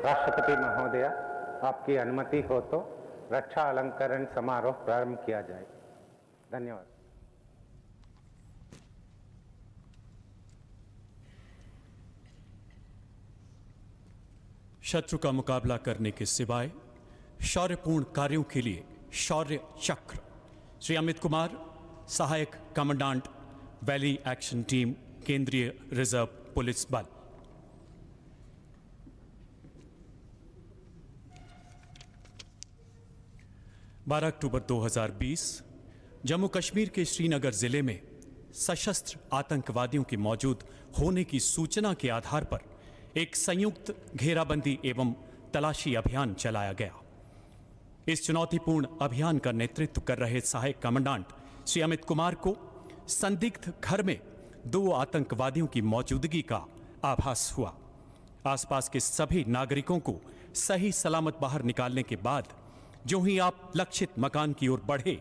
राष्ट्रपति महोदया, आपकी अनुमति हो तो रक्षा अलंकरण समारोह प्रारंभ किया जाए। धन्यवाद। शत्रु का मुकाबला करने के सिवाय शौर्यपूर्ण कार्यों के लिए शौर्य चक्र श्री अमित कुमार, सहायक कमांडेंट, वैली एक्शन टीम, केंद्रीय रिजर्व पुलिस बल। बारह अक्टूबर 2020 जम्मू कश्मीर के श्रीनगर जिले में सशस्त्र आतंकवादियों के मौजूद होने की सूचना के आधार पर एक संयुक्त घेराबंदी एवं तलाशी अभियान चलाया गया। इस चुनौतीपूर्ण अभियान का नेतृत्व कर रहे सहायक कमांडेंट श्री अमित कुमार को संदिग्ध घर में 2 आतंकवादियों की मौजूदगी का आभास हुआ। आसपास के सभी नागरिकों को सही सलामत बाहर निकालने के बाद जो ही आप लक्षित मकान की ओर बढ़े,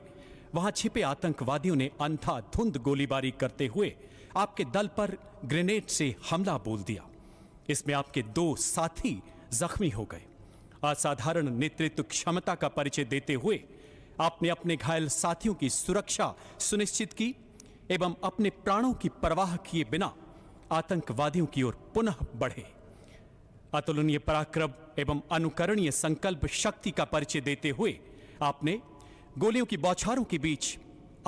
वहां छिपे आतंकवादियों ने अंधाधुंध गोलीबारी करते हुए आपके दल पर ग्रेनेड से हमला बोल दिया। इसमें आपके 2 साथी जख्मी हो गए। असाधारण नेतृत्व क्षमता का परिचय देते हुए आपने अपने घायल साथियों की सुरक्षा सुनिश्चित की एवं अपने प्राणों की परवाह किए बिना आतंकवादियों की ओर पुनः बढ़े। अतुलनीय पराक्रम एवं अनुकरणीय संकल्प शक्ति का परिचय देते हुए आपने गोलियों की बौछारों के बीच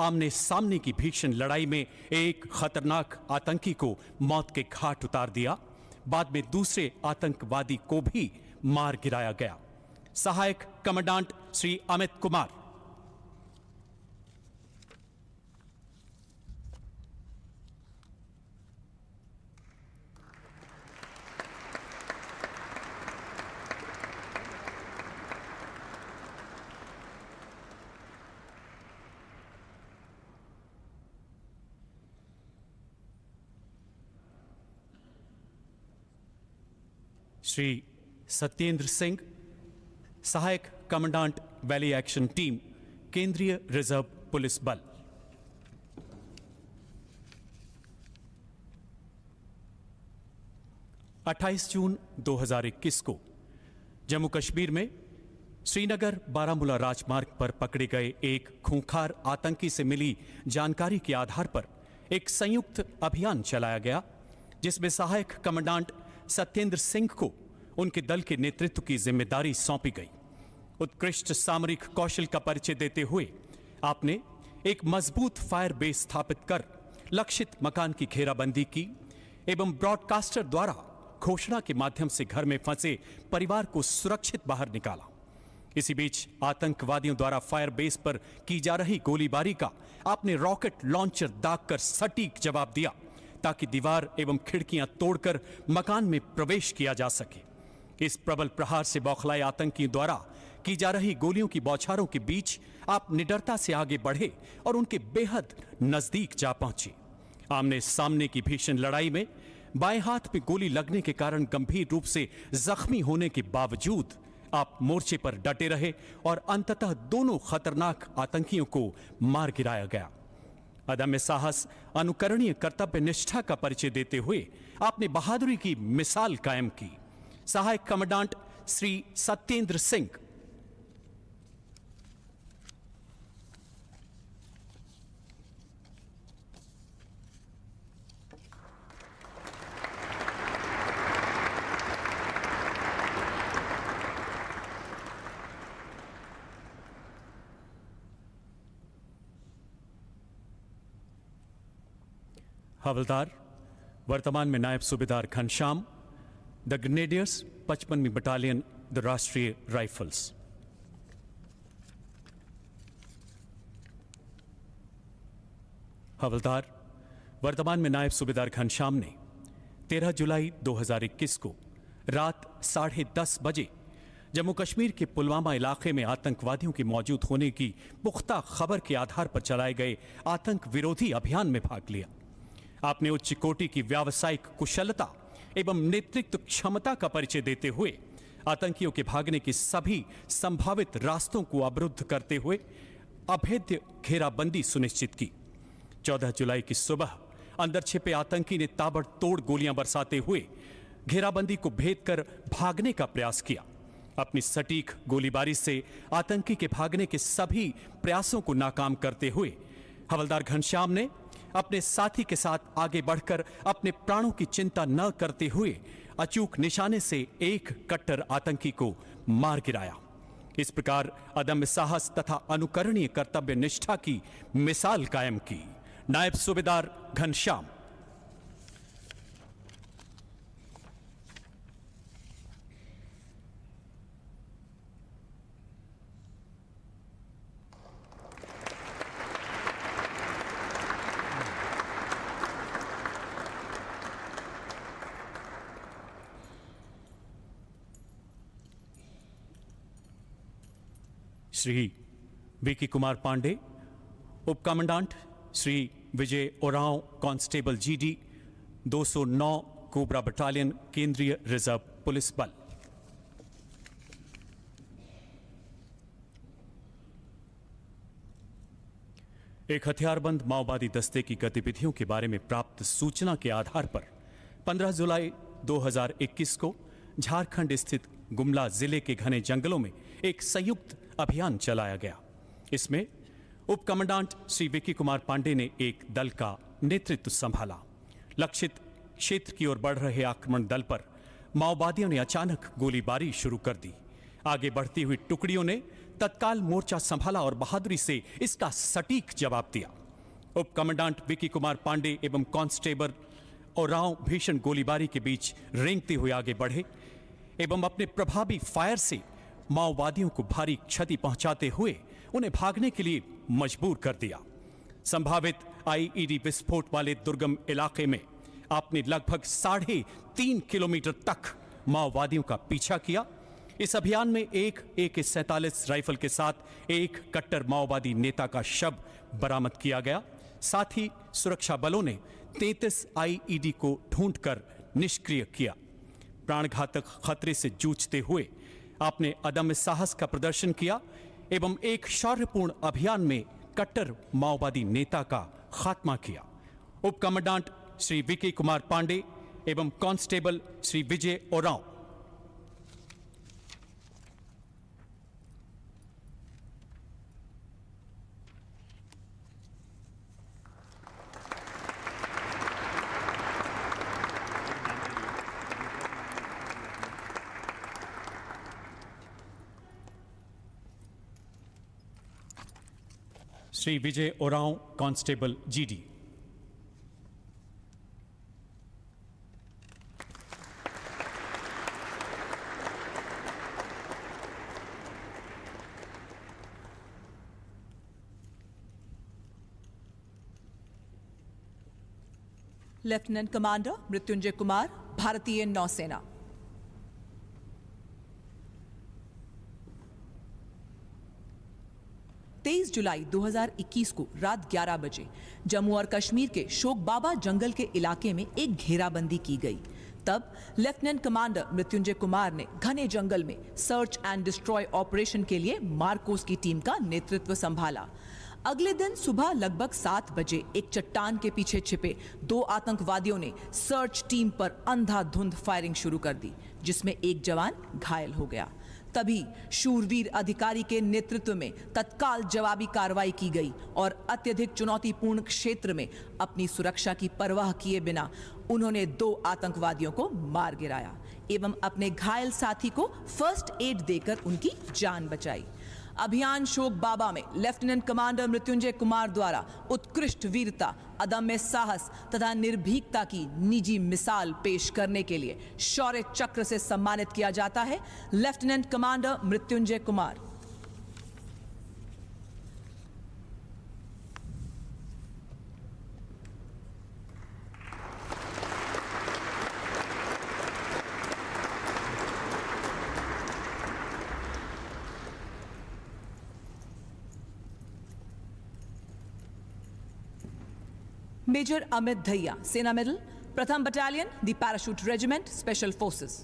आमने सामने की भीषण लड़ाई में एक खतरनाक आतंकी को मौत के घाट उतार दिया। बाद में दूसरे आतंकवादी को भी मार गिराया गया। सहायक कमांडेंट श्री अमित कुमार। श्री सत्येंद्र सिंह, सहायक कमांडेंट, वैली एक्शन टीम, केंद्रीय रिजर्व पुलिस बल। अट्ठाईस जून 2021 को जम्मू कश्मीर में श्रीनगर बारामूला राजमार्ग पर पकड़े गए एक खूंखार आतंकी से मिली जानकारी के आधार पर एक संयुक्त अभियान चलाया गया, जिसमें सहायक कमांडेंट सत्येंद्र सिंह को उनके दल के नेतृत्व की जिम्मेदारी सौंपी गई। उत्कृष्ट सामरिक कौशल का परिचय देते हुए आपने एक मजबूत फायर बेस स्थापित कर लक्षित मकान की घेराबंदी की एवं ब्रॉडकास्टर द्वारा घोषणा के माध्यम से घर में फंसे परिवार को सुरक्षित बाहर निकाला। इसी बीच आतंकवादियों द्वारा फायर बेस पर की जा रही गोलीबारी का आपने रॉकेट लॉन्चर दागकर सटीक जवाब दिया, ताकि दीवार एवं खिड़कियां तोड़कर मकान में प्रवेश किया जा सके। इस प्रबल प्रहार से बौखलाए आतंकियों द्वारा की जा रही गोलियों की बौछारों के बीच आप निडरता से आगे बढ़े और उनके बेहद नजदीक जा पहुंचे। आमने सामने की भीषण लड़ाई में बाएं हाथ में गोली लगने के कारण गंभीर रूप से जख्मी होने के बावजूद आप मोर्चे पर डटे रहे और अंततः दोनों खतरनाक आतंकियों को मार गिराया गया। अदम्य साहस, अनुकरणीय कर्तव्य निष्ठा का परिचय देते हुए आपने बहादुरी की मिसाल कायम की। सहायक कमांडेंट श्री सत्येंद्र सिंह। हवलदार, वर्तमान में नायब सूबेदार घनश्याम, द ग्रेनेडियर्स, 55वीं battalion, the Rashtriya rifles. Havildar, वर्तमान में नायब सूबेदार घनश्याम ने 13 जुलाई 2021 को रात 10:30 बजे जम्मू कश्मीर के पुलवामा इलाके में आतंकवादियों के मौजूद होने की पुख्ता खबर के आधार पर चलाए गए आतंक विरोधी अभियान में भाग लिया। आपने उच्च कोटि की व्यावसायिक कुशलता एवं नेतृत्व क्षमता का परिचय देते हुए आतंकियों के भागने के सभी संभावित रास्तों को अवरुद्ध करते हुए अभेद्य घेराबंदी सुनिश्चित की। 14 जुलाई की सुबह अंदर छिपे आतंकी ने ताबड़तोड़ गोलियां बरसाते हुए घेराबंदी को भेद कर भागने का प्रयास किया। अपनी सटीक गोलीबारी से आतंकी के भागने के सभी प्रयासों को नाकाम करते हुए हवलदार घनश्याम ने अपने साथी के साथ आगे बढ़कर अपने प्राणों की चिंता न करते हुए अचूक निशाने से एक कट्टर आतंकी को मार गिराया। इस प्रकार अदम्य साहस तथा अनुकरणीय कर्तव्य निष्ठा की मिसाल कायम की। नायब सूबेदार घनश्याम। श्री वीके कुमार पांडे, उप commandant Shri Vijay Oraon, constable GD 209 cobra battalion, केंद्रीय रिजर्व पुलिस बल। एक हथियारबंद माओवादी दस्ते की गतिविधियों के बारे में प्राप्त सूचना के आधार पर 15 जुलाई 2021 को झारखंड स्थित गुमला जिले के घने जंगलों में एक संयुक्त अभियान चलाया गया। इसमें उप कमांडेंट श्री वीके कुमार पांडे ने एक दल का नेतृत्व संभाला। लक्षित क्षेत्र की ओर बढ़ रहे आक्रमण दल पर माओवादियों ने अचानक गोलीबारी शुरू कर दी। आगे बढ़ती हुई टुकड़ियों ने तत्काल मोर्चा संभाला और बहादुरी से इसका सटीक जवाब दिया। उप कमांडेंट वीके कुमार पांडे एवं कांस्टेबल ओरांव भीषण गोलीबारी के बीच रेंगते हुए आगे बढ़े एवं अपने प्रभावी फायर से माओवादियों को भारी क्षति पहुंचाते हुए उन्हें भागने के लिए मजबूर कर दिया। संभावित आईईडी विस्फोट वाले दुर्गम इलाके में आपने लगभग 3.5 किलोमीटर तक माओवादियों का पीछा किया। इस अभियान में एक AK-47 राइफल के साथ एक कट्टर माओवादी नेता का शव बरामद किया गया। साथ ही सुरक्षा बलों ने 33 आईईडी को ढूंढकर निष्क्रिय किया। प्राणघातक खतरे से जूझते हुए आपने अदम्य साहस का प्रदर्शन किया एवं एक शौर्यपूर्ण अभियान में कट्टर माओवादी नेता का खात्मा किया। उप कमांडेंट श्री वीके कुमार पांडे एवं constable Shri Vijay Oraon. Shri Vijay Oraon, constable GD. Lieutenant commander Mrityunjay Kumar, भारतीय नौसेना। जुलाई 2021 को रात 11 बजे जम्मू और कश्मीर के शोक बाबा जंगल के इलाके में एक घेराबंदी की गई। तब लेफ्टिनेंट कमांडर मृत्युंजय कुमार ने घने जंगल में सर्च एंड डिस्ट्रॉय ऑपरेशन के लिए मार्कोस की टीम का नेतृत्व संभाला। अगले दिन सुबह लगभग 7 बजे एक चट्टान के पीछे छिपे 2 आतंकवादियों ने सर्च टीम पर अंधाधुंध फायरिंग शुरू कर दी, जिसमें एक जवान घायल हो गया। तभी शूरवीर अधिकारी के नेतृत्व में तत्काल जवाबी कार्रवाई की गई और अत्यधिक चुनौतीपूर्ण क्षेत्र में अपनी सुरक्षा की परवाह किए बिना उन्होंने 2 आतंकवादियों को मार गिराया एवं अपने घायल साथी को फर्स्ट एड देकर उनकी जान बचाई। अभियान शोक बाबा में लेफ्टिनेंट कमांडर मृत्युंजय कुमार द्वारा उत्कृष्ट वीरता, अदम्य साहस तथा निर्भीकता की निजी मिसाल पेश करने के लिए शौर्य चक्र से सम्मानित किया जाता है lieutenant commander Mrityunjay Kumar. Major Amit Dhaiya, सेना मेडल, प्रथम battalion, the parachute regiment, special forces.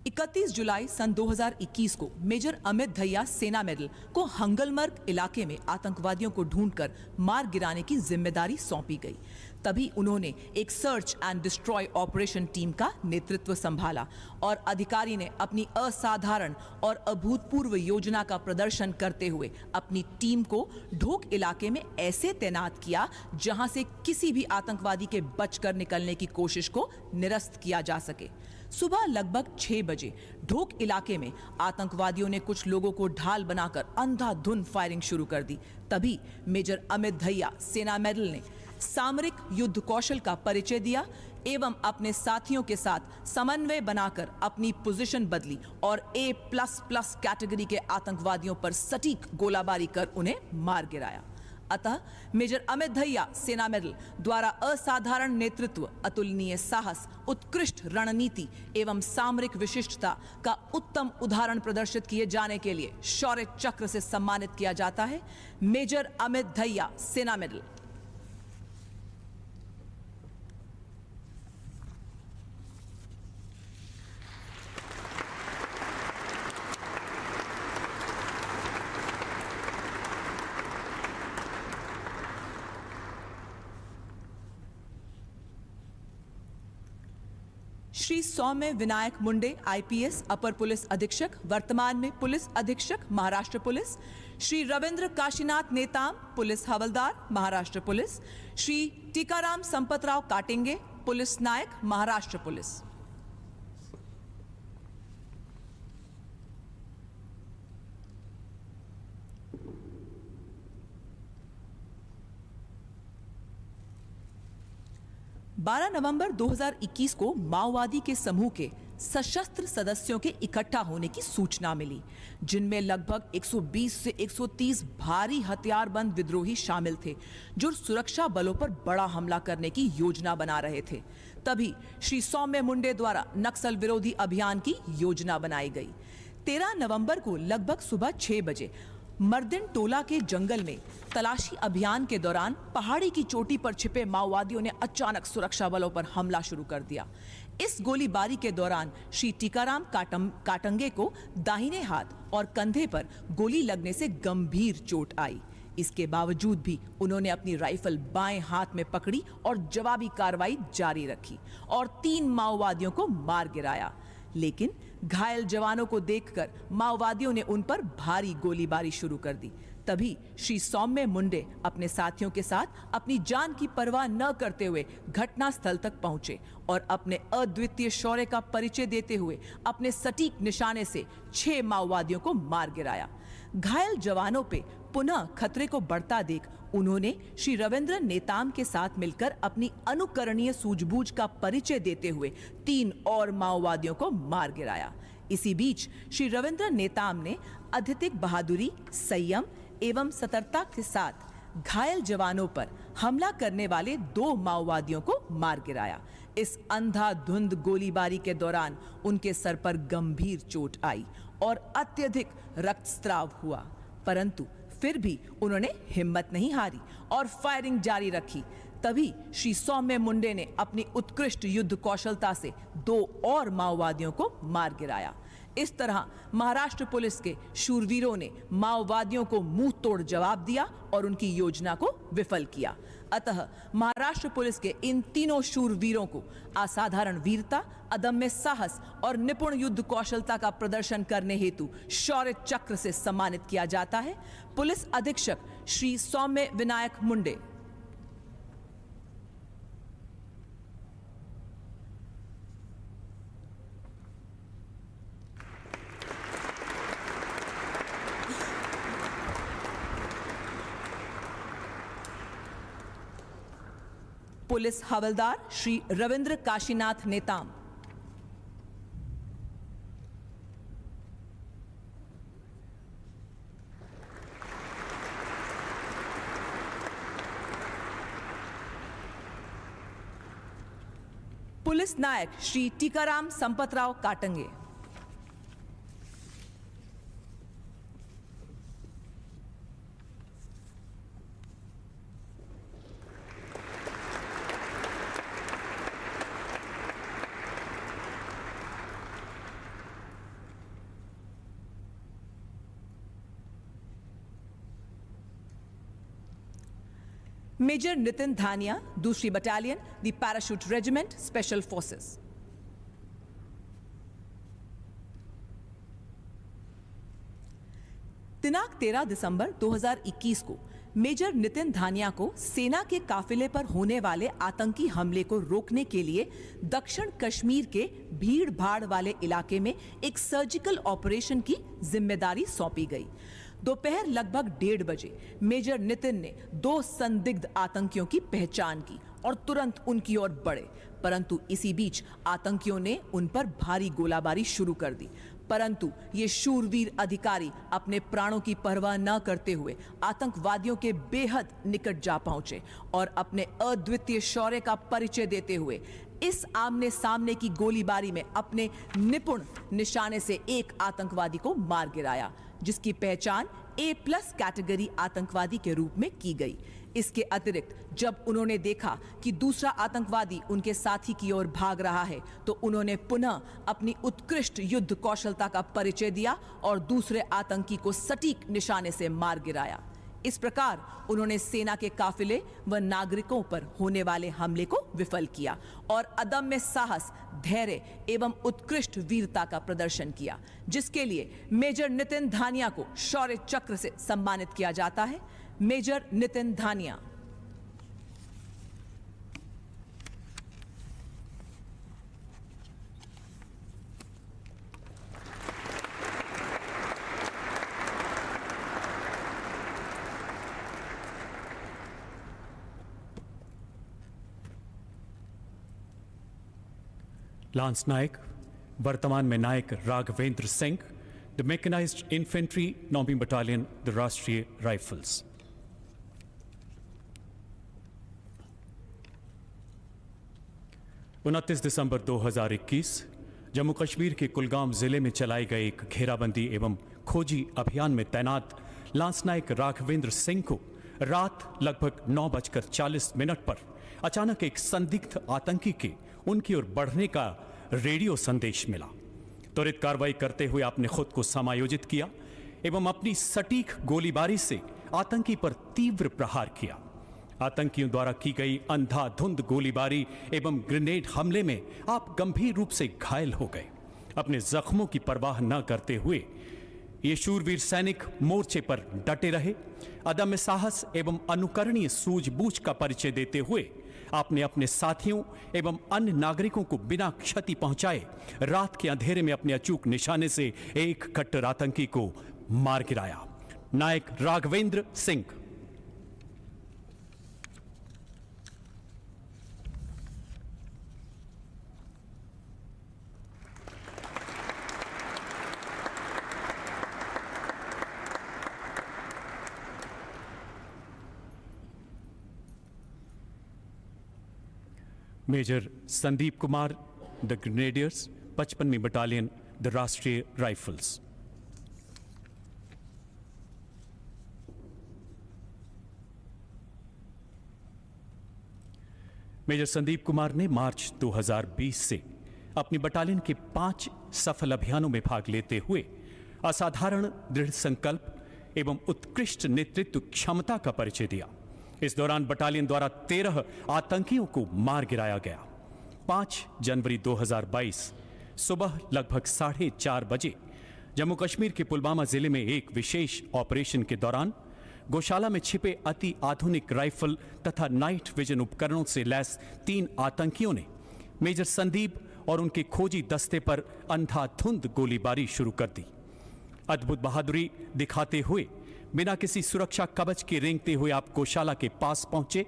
31 जुलाई सन 2021 को मेजर अमित धैया सेना मेडल को हंगलमर्ग इलाके में आतंकवादियों को ढूंढकर मार गिराने की जिम्मेदारी सौंपी गई। तभी उन्होंने एक search and destroy operation team का नेतृत्व संभाला और अधिकारी ने अपनी असाधारण और अभूतपूर्व योजना का प्रदर्शन करते हुए अपनी टीम को ढोक इलाके में ऐसे तैनात किया जहां से किसी भी आतंकवादी के बचकर निकलने की कोशिश को निरस्त किया जा सके। सुबह लगभग 6 बजे ढोक इलाके में आतंकवादियों ने कुछ लोगों को ढाल बनाकर अंधाधुंध फायरिंग शुरू कर दी। तभी मेजर अमित धैया सेना मेडल ने सामरिक युद्ध कौशल का परिचय दिया एवं अपने साथियों के साथ समन्वय बनाकर अपनी पोजीशन बदली और A++ कैटेगरी के आतंकवादियों पर सटीक गोलाबारी कर उन्हें मार गिराया। अतः मेजर अमित धैया सेना मेडल द्वारा असाधारण नेतृत्व, अतुलनीय साहस, उत्कृष्ट रणनीति एवं सामरिक विशिष्टता का उत्तम उदाहरण प्रदर्शित किए जाने के लिए शौर्य चक्र से सम्मानित किया जाता है। मेजर अमित धैया सेना मेडल। श्री सौम्य विनायक मुंडे आईपीएस अपर पुलिस अधीक्षक, वर्तमान में पुलिस अधीक्षक महाराष्ट्र पुलिस। श्री रविंद्र काशीनाथ नेताम पुलिस हवलदार महाराष्ट्र पुलिस। श्री टीकाराम संपतराव काटेंगे पुलिस नायक महाराष्ट्र पुलिस। 12 नवंबर 2021 को माओवादी के समूह के सशस्त्र सदस्यों के इकट्ठा होने की सूचना मिली, जिनमें लगभग 120 से 130 भारी हथियारबंद विद्रोही शामिल थे जो सुरक्षा बलों पर बड़ा हमला करने की योजना बना रहे थे। तभी श्री सौम्य मुंडे द्वारा नक्सल विरोधी अभियान की योजना बनाई गई। 13 नवंबर को लगभग सुबह 6 बजे मर्दिन टोला के जंगल में तलाशी अभियान के दौरान पहाड़ी की चोटी पर छिपे माओवादियों ने अचानक सुरक्षा बलों पर हमला शुरू कर दिया। इस गोलीबारी के दौरान श्री टीकाराम काटंगे को दाहिने हाथ और कंधे पर गोली लगने से गंभीर चोट आई। इसके बावजूद भी उन्होंने अपनी राइफल बाएं हाथ में पकड़ी और जवाबी कार्रवाई जारी रखी और 3 माओवादियों को मार गिराया। लेकिन घायल जवानों को देखकर माओवादियों ने उन पर भारी गोलीबारी शुरू कर दी। तभी श्री सौम्य मुंडे अपने साथियों के साथ अपनी जान की परवाह न करते हुए घटनास्थल तक पहुंचे और अपने अद्वितीय शौर्य का परिचय देते हुए अपने सटीक निशाने से 6 माओवादियों को मार गिराया। घायल जवानों पे पुनः खतरे को बढ़ता देख उन्होंने श्री रविंद्र नेताम के साथ मिलकर अपनी अनुकरणीय सूझबूझ का परिचय देते हुए 3 और माओवादियों को मार गिराया। इसी बीच श्री रविंद्र नेताम ने अत्यधिक बहादुरी, संयम एवं सतर्कता के साथ घायल जवानों पर हमला करने वाले 2 माओवादियों को मार गिराया। इस अंधाधुंध गोलीबारी के दौरान उनके सर पर गंभीर चोट आई और अत्यधिक रक्तस्राव हुआ, परंतु फिर भी उन्होंने हिम्मत नहीं हारी और फायरिंग जारी रखी। तभी श्री सौम्य मुंडे ने अपनी उत्कृष्ट युद्ध कौशलता से 2 और माओवादियों को मार गिराया। इस तरह महाराष्ट्र पुलिस के शूरवीरों ने माओवादियों को मुंह तोड़ जवाब दिया और उनकी योजना को विफल किया। अतः महाराष्ट्र पुलिस के इन तीनों शूरवीरों को असाधारण वीरता, अदम्य साहस और निपुण युद्ध कौशलता का प्रदर्शन करने हेतु शौर्य चक्र से सम्मानित किया जाता है। पुलिस अधीक्षक श्री सौम्य विनायक मुंडे। पुलिस हवलदार श्री रविंद्र काशीनाथ नेताम। पुलिस नायक श्री टीकाराम संपतराव काटंगे। मेजर नितिन धानिया, दूसरी battalion, the parachute regiment, special forces. दिनांक 13 दिसंबर 2021 को मेजर नितिन धानिया को सेना के काफिले पर होने वाले आतंकी हमले को रोकने के लिए दक्षिण कश्मीर के भीड़ भाड़ वाले इलाके में एक सर्जिकल ऑपरेशन की जिम्मेदारी सौंपी गई। दोपहर लगभग 1:30 बजे मेजर नितिन ने 2 संदिग्ध आतंकियों की पहचान की और तुरंत उनकी ओर बढ़े, परंतु इसी बीच आतंकियों ने उन पर भारी गोलाबारी शुरू कर दी। परंतु ये शूरवीर अधिकारी अपने प्राणों की परवाह न करते हुए आतंकवादियों के बेहद निकट जा पहुंचे और अपने अद्वितीय शौर्य का परिचय देते हुए इस आमने सामने की गोलीबारी में अपने निपुण निशाने से एक आतंकवादी को मार गिराया, जिसकी पहचान A+ कैटेगरी आतंकवादी के रूप में की गई। इसके अतिरिक्त जब उन्होंने देखा कि दूसरा आतंकवादी उनके साथी की ओर भाग रहा है, तो उन्होंने पुनः अपनी उत्कृष्ट युद्ध कौशलता का परिचय दिया और दूसरे आतंकी को सटीक निशाने से मार गिराया। इस प्रकार उन्होंने सेना के काफिले व नागरिकों पर होने वाले हमले को विफल किया और अदम्य साहस, धैर्य एवं उत्कृष्ट वीरता का प्रदर्शन किया, जिसके लिए मेजर नितिन धानिया को शौर्य चक्र से सम्मानित किया जाता है। मेजर नितिन धानिया। लांस नायक, वर्तमान में Naik Raghavendra Singh, the mechanised infantry 9वीं बटालियन, द राष्ट्रीय राइफल्स। उनतीस दिसंबर 2021 जम्मू कश्मीर के कुलगाम जिले में चलाए गए एक घेराबंदी एवं खोजी अभियान में तैनात लांस नायक राघवेंद्र सिंह को रात लगभग 9:40 पर अचानक एक संदिग्ध आतंकी के उनकी ओर बढ़ने का रेडियो संदेश मिला। त्वरित कार्रवाई करते हुए आपने खुद को समायोजित किया एवं अपनी सटीक गोलीबारी से आतंकी पर तीव्र प्रहार किया। आतंकियों द्वारा की गई अंधाधुंध गोलीबारी एवं ग्रेनेड हमले में आप गंभीर रूप से घायल हो गए। अपने जख्मों की परवाह न करते हुए ये शूरवीर सैनिक मोर्चे पर डटे रहे। अदम्य साहस एवं अनुकरणीय सूझबूझ का परिचय देते हुए आपने अपने साथियों एवं अन्य नागरिकों को बिना क्षति पहुंचाए रात के अंधेरे में अपने अचूक निशाने से एक कट्टर आतंकी को मार गिराया। Naik Raghavendra Singh. Major Sandeep Kumar, the grenadiers, 55वीं battalion, the Rashtriya rifles. Major Sandeep Kumar ने मार्च 2020 से अपनी बटालियन के 5 सफल अभियानों में भाग लेते हुए असाधारण दृढ़ संकल्प एवं उत्कृष्ट नेतृत्व क्षमता का परिचय दिया। इस दौरान बटालियन द्वारा 13 आतंकियों को मार गिराया गया। 5 जनवरी 2022 सुबह लगभग 4:30 बजे जम्मू कश्मीर के पुलवामा जिले में एक विशेष ऑपरेशन के दौरान गौशाला में छिपे अति आधुनिक राइफल तथा नाइट विजन उपकरणों से लैस 3 आतंकियों ने मेजर संदीप और उनके खोजी दस्ते पर अंधाधुंध गोलीबारी शुरू कर दी। अद्भुत बहादुरी दिखाते हुए बिना किसी सुरक्षा कवच के रेंगते हुए आप गौशाला के पास पहुंचे।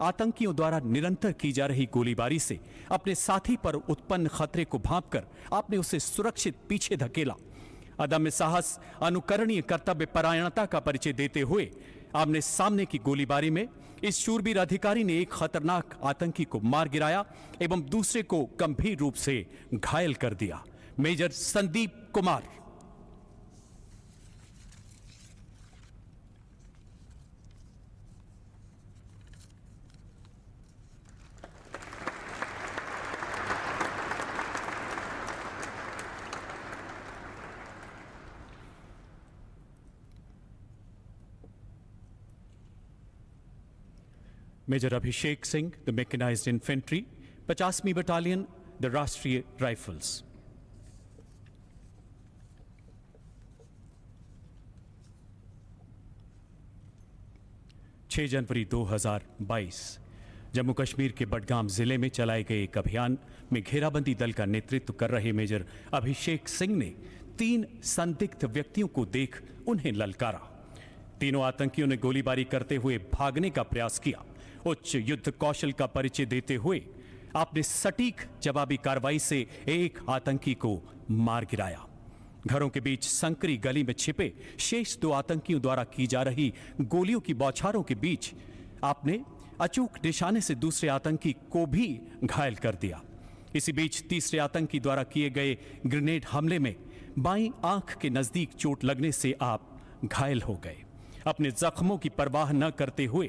आतंकियों द्वारा निरंतर की जा रही गोलीबारी से अपने साथी पर उत्पन्न खतरे को भांपकर आपने उसे सुरक्षित पीछे धकेला। अदम्य साहस, अनुकरणीय कर्तव्य परायणता का परिचय देते हुए आमने सामने की गोलीबारी में इस शूरवीर अधिकारी ने एक खतरनाक आतंकी को मार गिराया एवं दूसरे को गंभीर रूप से घायल कर दिया। Major Sandeep Kumar. Major Abhishek Singh, the mechanised infantry, 50वीं बटालियन, द राष्ट्रीय राइफल्स। जनवरी 2022 जम्मू कश्मीर के बडगाम जिले में चलाए गए एक अभियान में घेराबंदी दल का नेतृत्व कर रहे मेजर अभिषेक सिंह ने 3 संदिग्ध व्यक्तियों को देख उन्हें ललकारा। तीनों आतंकियों ने गोलीबारी करते हुए भागने का प्रयास किया। उच्च युद्ध कौशल का परिचय देते हुए आपने सटीक जवाबी कार्रवाई से एक आतंकी को मार गिराया। घरों के बीच संकरी गली में छिपे शेष 2 आतंकियों द्वारा की जा रही गोलियों की बौछारों के बीच आपने अचूक निशाने से दूसरे आतंकी को भी घायल कर दिया। इसी बीच तीसरे आतंकी द्वारा किए गए ग्रेनेड हमले में बाईं आंख के नजदीक चोट लगने से आप घायल हो गए। अपने जख्मों की परवाह न करते हुए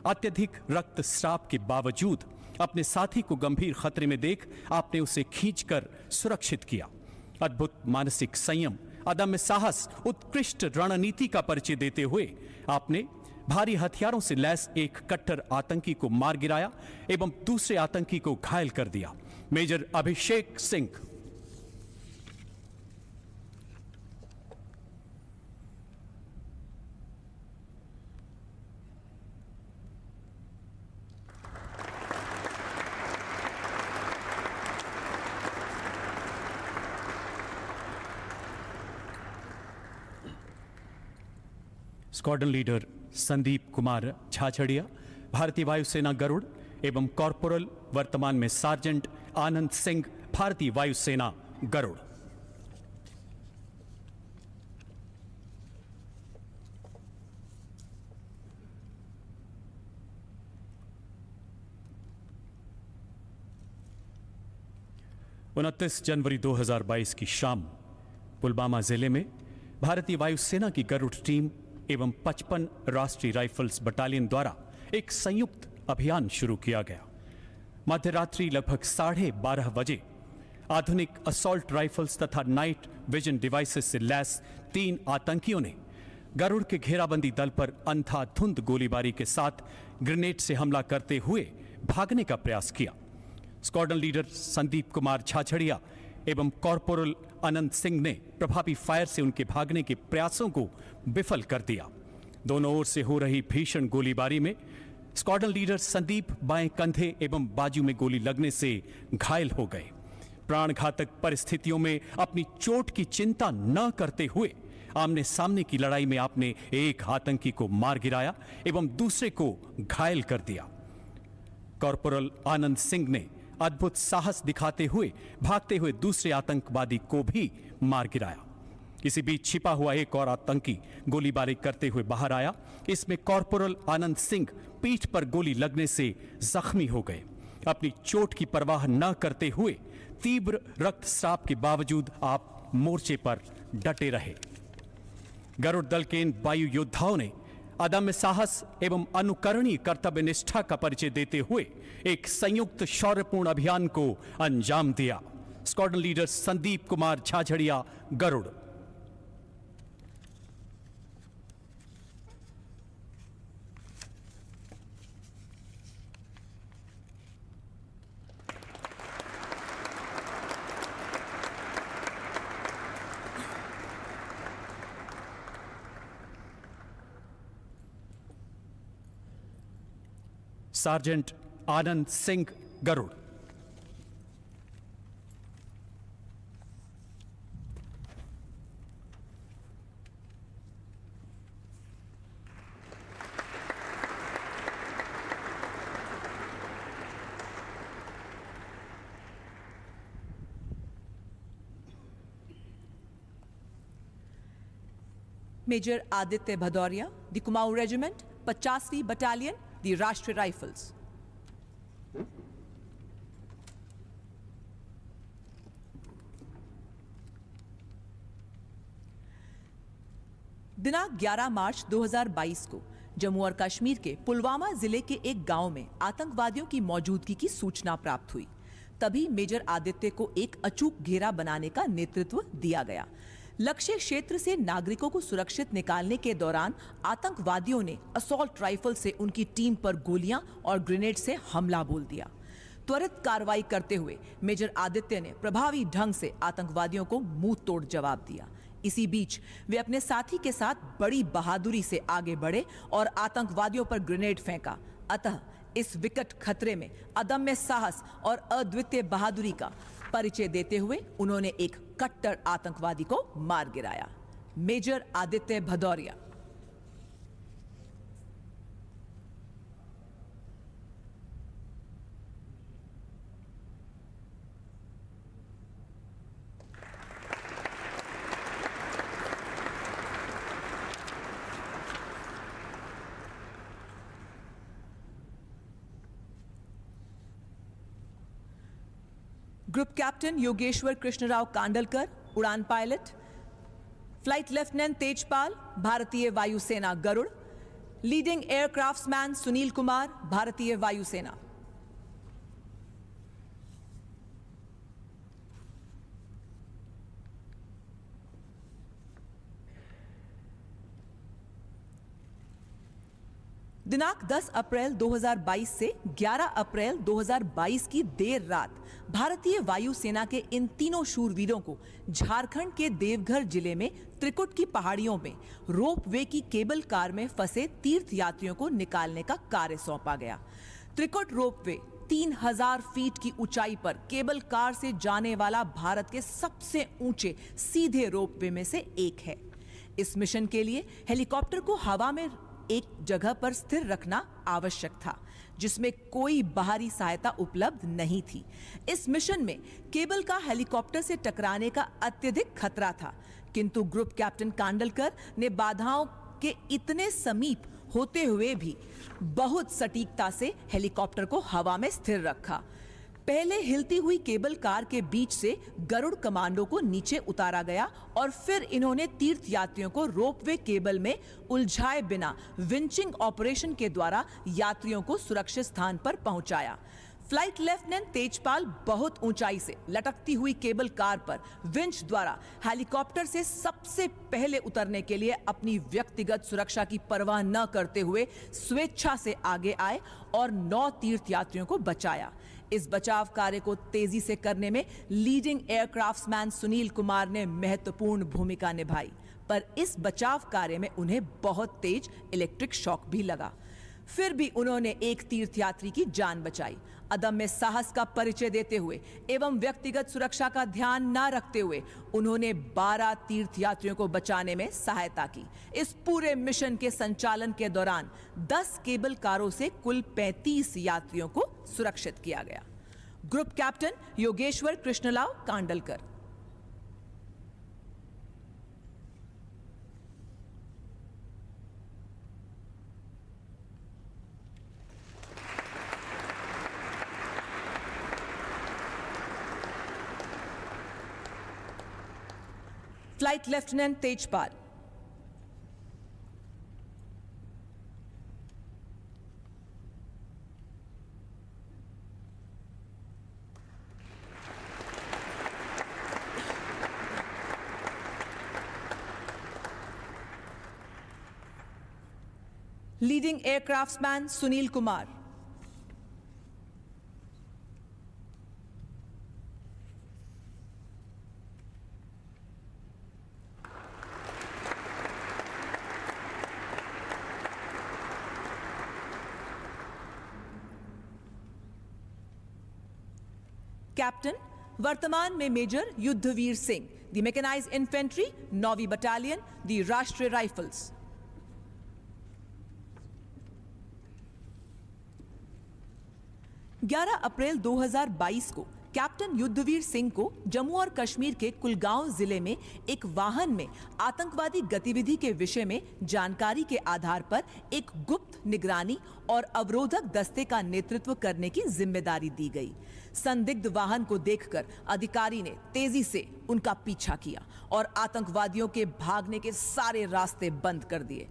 अत्यधिक रक्तस्राव के बावजूद अपने साथी को गंभीर खतरे में देख आपने उसे खींचकर सुरक्षित किया। अद्भुत मानसिक संयम, अदम्य साहस, उत्कृष्ट रणनीति का परिचय देते हुए आपने भारी हथियारों से लैस एक कट्टर आतंकी को मार गिराया एवं दूसरे आतंकी को घायल कर दिया। Major Abhishek Singh. Squadron leader Sandeep Kumar छाछड़िया, भारतीय वायुसेना गरुड़ एवं कॉर्पोरल वर्तमान में सार्जेंट आनंद सिंह, भारतीय वायुसेना गरुड़। जनवरी 2022 की शाम पुलवामा जिले में भारतीय वायुसेना की गरुड़ टीम एवं 55 राष्ट्रीय राइफल्स बटालियन द्वारा एक संयुक्त अभियान शुरू किया गया। मध्य रात्रि लगभग 12:30 बजे आधुनिक असॉल्ट राइफल्स तथा नाइट विजन डिवाइसेस से लैस 3 आतंकियों ने गरुड़ के घेराबंदी दल पर अंधाधुंध गोलीबारी के साथ ग्रेनेड से हमला करते हुए भागने का प्रयास किया। स्क्वाड्रन लीडर संदीप कुमार छाछड़िया एवं कॉर्पोरल अनंत सिंह ने प्रभावी फायर से उनके भागने के प्रयासों को विफल कर दिया। दोनों ओर से हो रही भीषण गोलीबारी में स्क्वाड्रन लीडर संदीप बाएं कंधे एवं बाजू में गोली लगने से घायल हो गए। प्राण घातक परिस्थितियों में अपनी चोट की चिंता न करते हुए आमने सामने की लड़ाई में आपने एक आतंकी को मार गिराया एवं दूसरे को घायल कर दिया। कॉर्पोरल आनंद सिंह ने अद्भुत साहस दिखाते हुए भागते हुए दूसरे आतंकवादी को भी मार गिराया। इसी बीच छिपा हुआ एक और आतंकी गोलीबारी करते हुए बाहर आया। इसमें कॉर्पोरल आनंद सिंह पीठ पर गोली लगने से जख्मी हो गए। अपनी चोट की परवाह न करते हुए तीव्र रक्तस्राव के बावजूद आप मोर्चे पर डटे रहे। गरुड़ दल के इन वायु योद्धाओं ने अदम्य साहस एवं अनुकरणीय कर्तव्य निष्ठा का परिचय देते हुए एक संयुक्त शौर्यपूर्ण अभियान को अंजाम दिया। Squadron leader Sandeep Kumar Chhachhria, Garud. Sergeant Anand Singh, Garud. Major Aditya Bhadauria, the Kumaon regiment, 50वीं बटालियन, द राष्ट्रीय राइफल्स। दिनांक 11 मार्च 2022 को जम्मू और कश्मीर के पुलवामा जिले के एक गांव में आतंकवादियों की मौजूदगी की सूचना प्राप्त हुई। तभी मेजर आदित्य को एक अचूक घेरा बनाने का नेतृत्व दिया गया। लक्ष्य क्षेत्र से नागरिकों को सुरक्षित निकालने के दौरान आतंकवादियों ने असॉल्ट राइफल से उनकी टीम पर गोलियां और ग्रेनेड से हमला बोल दिया। त्वरित कार्रवाई करते हुए मेजर आदित्य ने प्रभावी ढंग से आतंकवादियों को मुंह तोड़ जवाब दिया। इसी बीच वे अपने साथी के साथ बड़ी बहादुरी से आगे बढ़े और आतंकवादियों पर ग्रेनेड फेंका। अतः इस विकट खतरे में अदम्य साहस और अद्वितीय बहादुरी का परिचय देते हुए उन्होंने एक कट्टर आतंकवादी को मार गिराया। Major Aditya Bhadauria. Group captain Yogeshwar Krishnarao Kandalkar, उड़ान पायलट। फ्लाइट लेफ्टिनेंट तेजपाल, भारतीय वायुसेना गरुड़। लीडिंग एयरक्राफ्ट्समैन सुनील कुमार, भारतीय वायुसेना। दिनांक 10 अप्रैल 2022 से 11 अप्रैल 2022 की देर रात भारतीय वायुसेना के इन तीनों शूरवीरों को झारखंड के देवघर जिले में त्रिकुट की पहाड़ियों में रोपवे की केबल कार में फंसे तीर्थ यात्रियों को निकालने का कार्य सौंपा गया। त्रिकुट रोपवे 3000 फीट की ऊंचाई पर केबल कार से जाने वाला भारत के सबसे ऊंचे सीधे रोपवे में से एक है। इस मिशन के लिए हेलीकॉप्टर को हवा में एक जगह पर स्थिर रखना आवश्यक था, जिसमें कोई बाहरी सहायता उपलब्ध नहीं थी। इस मिशन में केबल का हेलीकॉप्टर से टकराने का अत्यधिक खतरा था, किंतु ग्रुप कैप्टन कांडलकर ने बाधाओं के इतने समीप होते हुए भी बहुत सटीकता से हेलीकॉप्टर को हवा में स्थिर रखा। पहले हिलती हुई केबल कार के बीच से गरुड़ कमांडो को नीचे उतारा गया और फिर इन्होंने तीर्थ यात्रियों को रोपवे केबल में उलझाए बिना विंचिंग ऑपरेशन के द्वारा यात्रियों को सुरक्षित स्थान पर पहुंचाया। फ्लाइट लेफ्टिनेंट तेजपाल बहुत ऊंचाई से लटकती हुई केबल कार पर विंच द्वारा हेलीकॉप्टर से सबसे पहले उतरने के लिए अपनी व्यक्तिगत सुरक्षा की परवाह न करते हुए स्वेच्छा से आगे आए और 9 तीर्थ यात्रियों को बचाया। इस बचाव कार्य को तेजी से करने में लीडिंग एयरक्राफ्ट्समैन सुनील कुमार ने महत्वपूर्ण भूमिका निभाई, पर इस बचाव कार्य में उन्हें बहुत तेज इलेक्ट्रिक शॉक भी लगा। फिर भी उन्होंने एक तीर्थ यात्री की जान बचाई। अदम्य साहस का परिचय देते हुए एवं व्यक्तिगत सुरक्षा का ध्यान न रखते हुए उन्होंने 12 तीर्थ यात्रियों को बचाने में सहायता की। इस पूरे मिशन के संचालन के दौरान 10 केबल कारों से कुल 35 यात्रियों को सुरक्षित किया गया। Group captain Yogeshwar Krishnarao Kandalkar. Flight lieutenant Tejpal. Leading aircraftsman Sunil Kumar. Captain वर्तमान में major Yudhvir Singh, the mechanised infantry, 9वीं बटालियन, द राष्ट्रीय राइफल्स। ग्यारह अप्रैल 2022 को कैप्टन युद्धवीर सिंह को जम्मू और कश्मीर के कुलगांव जिले में एक वाहन में आतंकवादी गतिविधि के विषय में जानकारी के आधार पर एक गुप्त निगरानी और अवरोधक दस्ते का नेतृत्व करने की जिम्मेदारी दी गई। संदिग्ध वाहन को देखकर अधिकारी ने तेजी से उनका पीछा किया और आतंकवादियों के भागने के सारे रास्ते बंद कर दिए।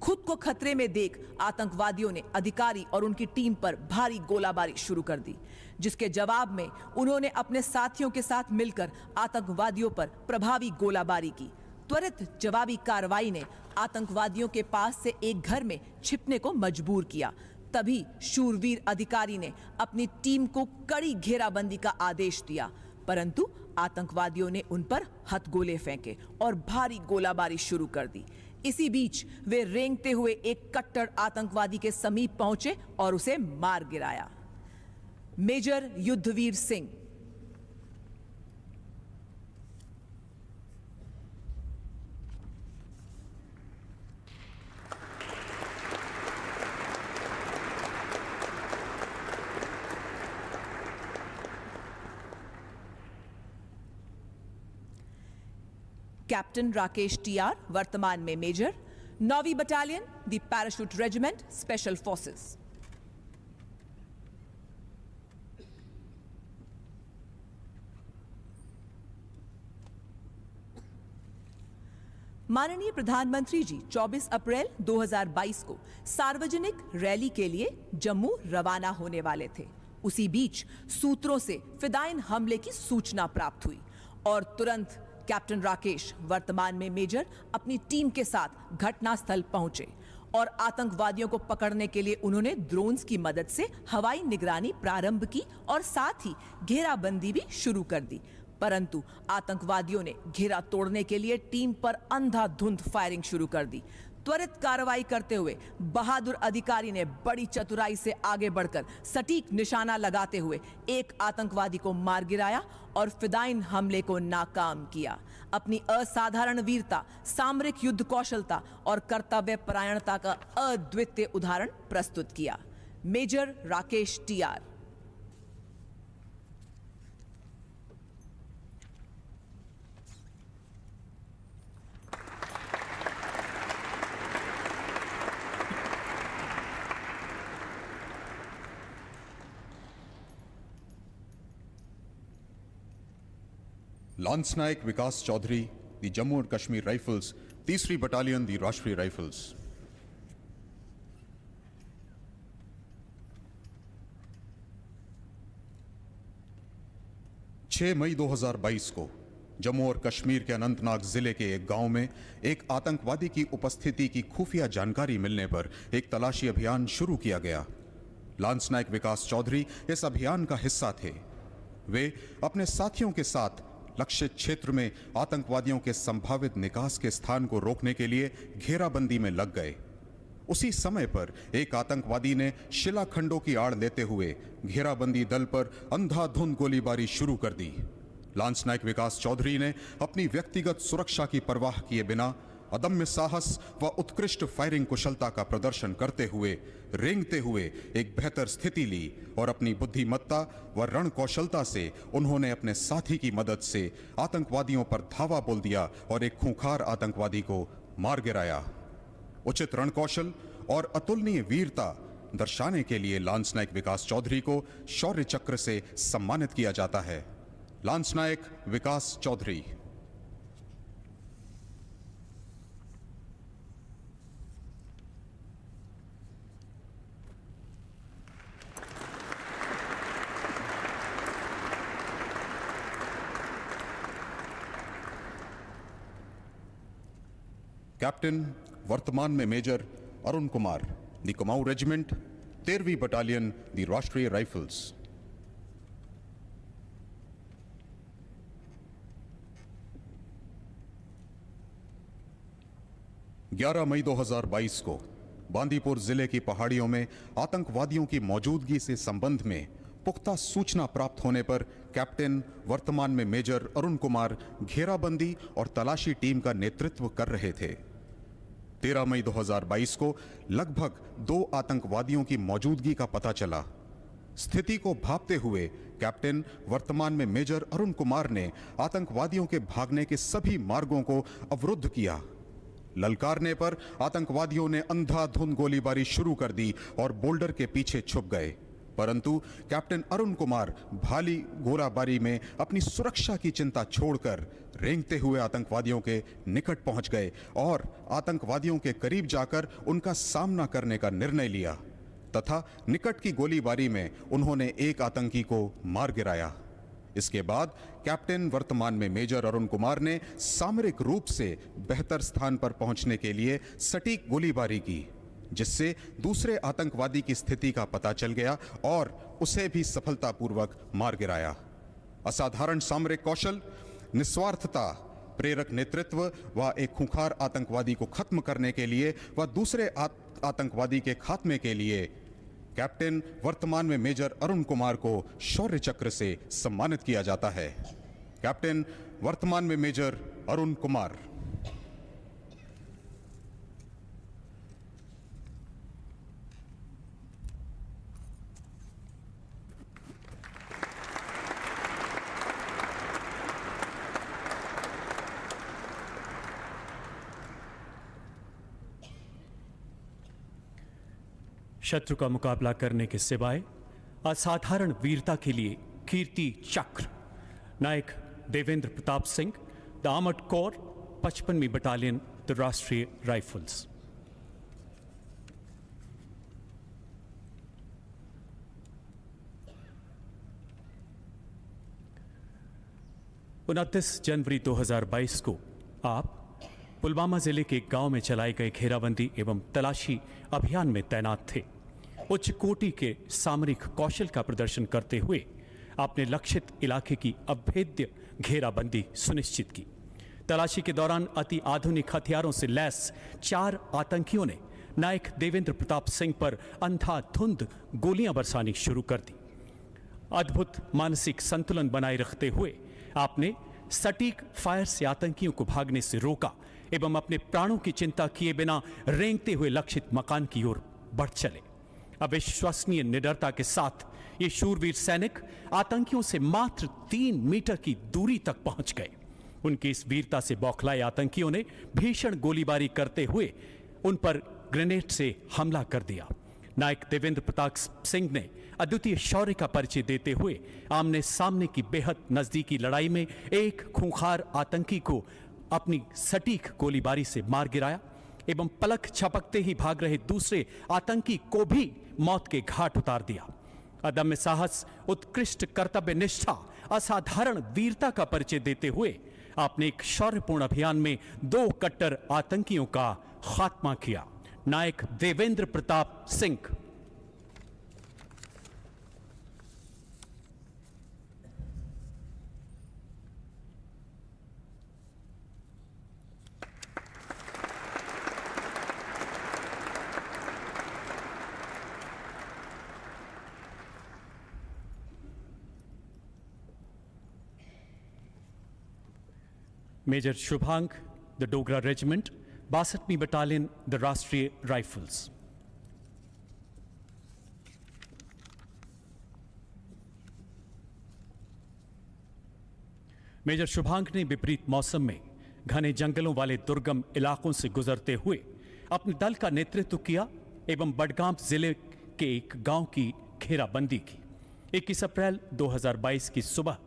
खुद को खतरे में देख आतंकवादियों ने अधिकारी और उनकी टीम पर भारी गोलाबारी शुरू कर दी, जिसके जवाब में उन्होंने अपने साथियों के साथ मिलकर आतंकवादियों पर प्रभावी गोलाबारी की। त्वरित जवाबी कार्रवाई ने आतंकवादियों के पास से एक घर में छिपने को मजबूर किया। तभी शूरवीर अधिकारी ने अपनी टीम को कड़ी घेराबंदी का आदेश दिया, परंतु आतंकवादियों ने उन पर हथगोले फेंके और भारी गोलाबारी शुरू कर दी। इसी बीच वे रेंगते हुए एक कट्टर आतंकवादी के समीप पहुंचे और उसे मार गिराया। Major Yudhvir Singh. Captain Rakesh T R, वर्तमान में मेजर, 9वीं battalion, the parachute regiment, special forces. माननीय प्रधानमंत्री जी 24 अप्रैल 2022 को सार्वजनिक रैली के लिए जम्मू रवाना होने वाले थे। उसी बीच सूत्रों से फिदायिन हमले की सूचना प्राप्त हुई और तुरंत कैप्टन राकेश, वर्तमान में मेजर, अपनी टीम के साथ घटनास्थल पहुंचे और आतंकवादियों को पकड़ने के लिए उन्होंने ड्रोन्स की मदद से हवाई निगरानी प्रारंभ की और साथ ही घेराबंदी भी शुरू कर दी। परंतु आतंकवादियों ने घेरा तोड़ने के लिए टीम पर अंधाधुंध फायरिंग शुरू कर दी। त्वरित कार्रवाई करते हुए बहादुर अधिकारी ने बड़ी चतुराई से आगे बढ़कर सटीक निशाना लगाते हुए एक आतंकवादी को मार गिराया और फिदायिन हमले को नाकाम किया। अपनी असाधारण वीरता, सामरिक युद्ध कौशलता और कर्तव्य परायणता का अद्वितीय उदाहरण प्रस्तुत किया। Major Rakesh TR. Lance Naik Vikas Chaudhary, the Jammu और कश्मीर राइफल्स, 3री बटालियन, दी राष्ट्रीय राइफल्स। छह मई 2022 को जम्मू और कश्मीर के अनंतनाग जिले के एक गांव में एक आतंकवादी की उपस्थिति की खुफिया जानकारी मिलने पर एक तलाशी अभियान शुरू किया गया। लांस नायक विकास चौधरी इस अभियान का हिस्सा थे। वे अपने साथियों के साथ लक्षित क्षेत्र में आतंकवादियों के संभावित निकास के स्थान को रोकने के लिए घेराबंदी में लग गए। उसी समय पर एक आतंकवादी ने शिलाखंडों की आड़ लेते हुए घेराबंदी दल पर अंधाधुंध गोलीबारी शुरू कर दी। लांस नायक विकास चौधरी ने अपनी व्यक्तिगत सुरक्षा की परवाह किए बिना अदम्य साहस व उत्कृष्ट फायरिंग कुशलता का प्रदर्शन करते हुए रेंगते हुए एक बेहतर स्थिति ली और अपनी बुद्धिमत्ता व रण कौशलता से उन्होंने अपने साथी की मदद से आतंकवादियों पर धावा बोल दिया और एक खूंखार आतंकवादी को मार गिराया। उचित रण कौशल और अतुलनीय वीरता दर्शाने के लिए लांस नायक विकास चौधरी को शौर्य चक्र से सम्मानित किया जाता है। लांस नायक विकास चौधरी। कैप्टन, वर्तमान में major, Arun Kumar, the Kumaon regiment, 13वीं battalion, the Rashtriya rifles. ग्यारह मई 2022 को बांदीपुर जिले की पहाड़ियों में आतंकवादियों की मौजूदगी से संबंध में पुख्ता सूचना प्राप्त होने पर कैप्टन, वर्तमान में मेजर अरुण कुमार घेराबंदी और तलाशी टीम का नेतृत्व कर रहे थे। 13 मई 2022 को लगभग 2 आतंकवादियों की मौजूदगी का पता चला। स्थिति को भांपते हुए कैप्टन, वर्तमान में मेजर अरुण कुमार ने आतंकवादियों के भागने के सभी मार्गों को अवरुद्ध किया। ललकारने पर आतंकवादियों ने अंधाधुंध गोलीबारी शुरू कर दी और बोल्डर के पीछे छुप गए, परंतु कैप्टन अरुण कुमार भाली गोलाबारी में अपनी सुरक्षा की चिंता छोड़कर रेंगते हुए आतंकवादियों के निकट पहुंच गए और आतंकवादियों के करीब जाकर उनका सामना करने का निर्णय लिया तथा निकट की गोलीबारी में उन्होंने एक आतंकी को मार गिराया। इसके बाद कैप्टन वर्तमान में मेजर अरुण कुमार ने सामरिक रूप से बेहतर स्थान पर पहुंचने के लिए सटीक गोलीबारी की, जिससे दूसरे आतंकवादी की स्थिति का पता चल गया और उसे भी सफलतापूर्वक मार गिराया। असाधारण सामरिक कौशल, निस्वार्थता, प्रेरक नेतृत्व व एक खूंखार आतंकवादी को खत्म करने के लिए व दूसरे आतंकवादी के खात्मे के लिए कैप्टन वर्तमान में मेजर अरुण कुमार को शौर्य चक्र से सम्मानित किया जाता है। कैप्टन वर्तमान में मेजर अरुण कुमार। शत्रु का मुकाबला करने के सिवाय असाधारण वीरता के लिए Kirti Chakra Naik Devendra Pratap Singh, the armoured corps, 55वीं बटालियन, द राष्ट्रीय राइफल्स। उनतीस जनवरी 2022 को आप पुलवामा जिले के एक गांव में चलाए गए घेराबंदी एवं तलाशी अभियान में तैनात थे। उच्च कोटि के सामरिक कौशल का प्रदर्शन करते हुए आपने लक्षित इलाके की अभेद्य घेराबंदी सुनिश्चित की। तलाशी के दौरान अति आधुनिक हथियारों से लैस 4 आतंकियों ने नायक देवेंद्र प्रताप सिंह पर अंधाधुंध गोलियां बरसानी शुरू कर दी। अद्भुत मानसिक संतुलन बनाए रखते हुए आपने सटीक फायर से आतंकियों को भागने से रोका एवं अपने प्राणों की चिंता किए बिना रेंगते हुए लक्षित मकान की ओर बढ़ चले। अविश्वसनीय निडरता के साथ ये शूरवीर सैनिक आतंकियों से मात्र 3 मीटर की दूरी तक पहुंच गए। उनकी इस वीरता से बौखलाए आतंकियों ने भीषण गोलीबारी करते हुए उन पर ग्रेनेड से हमला कर दिया। नायक देवेंद्र प्रताप सिंह ने अद्वितीय शौर्य का परिचय देते हुए आमने सामने की बेहद नजदीकी लड़ाई में एक खूंखार आतंकी को अपनी सटीक गोलीबारी से मार गिराया एवं पलक झपकते ही भाग रहे दूसरे आतंकी को भी मौत के घाट उतार दिया। अदम्य साहस, उत्कृष्ट कर्तव्य निष्ठा, असाधारण वीरता का परिचय देते हुए आपने एक शौर्यपूर्ण अभियान में 2 कट्टर आतंकियों का खात्मा किया। Naik Devendra Pratap Singh. Major Shubhang, the Dogra regiment, 62वीं battalion, the Rashtriya rifles. Major Shubhang ने विपरीत मौसम में घने जंगलों वाले दुर्गम इलाकों से गुजरते हुए अपने दल का नेतृत्व किया एवं बडगाम जिले के एक गांव की घेराबंदी की। 21 अप्रैल 2022 की सुबह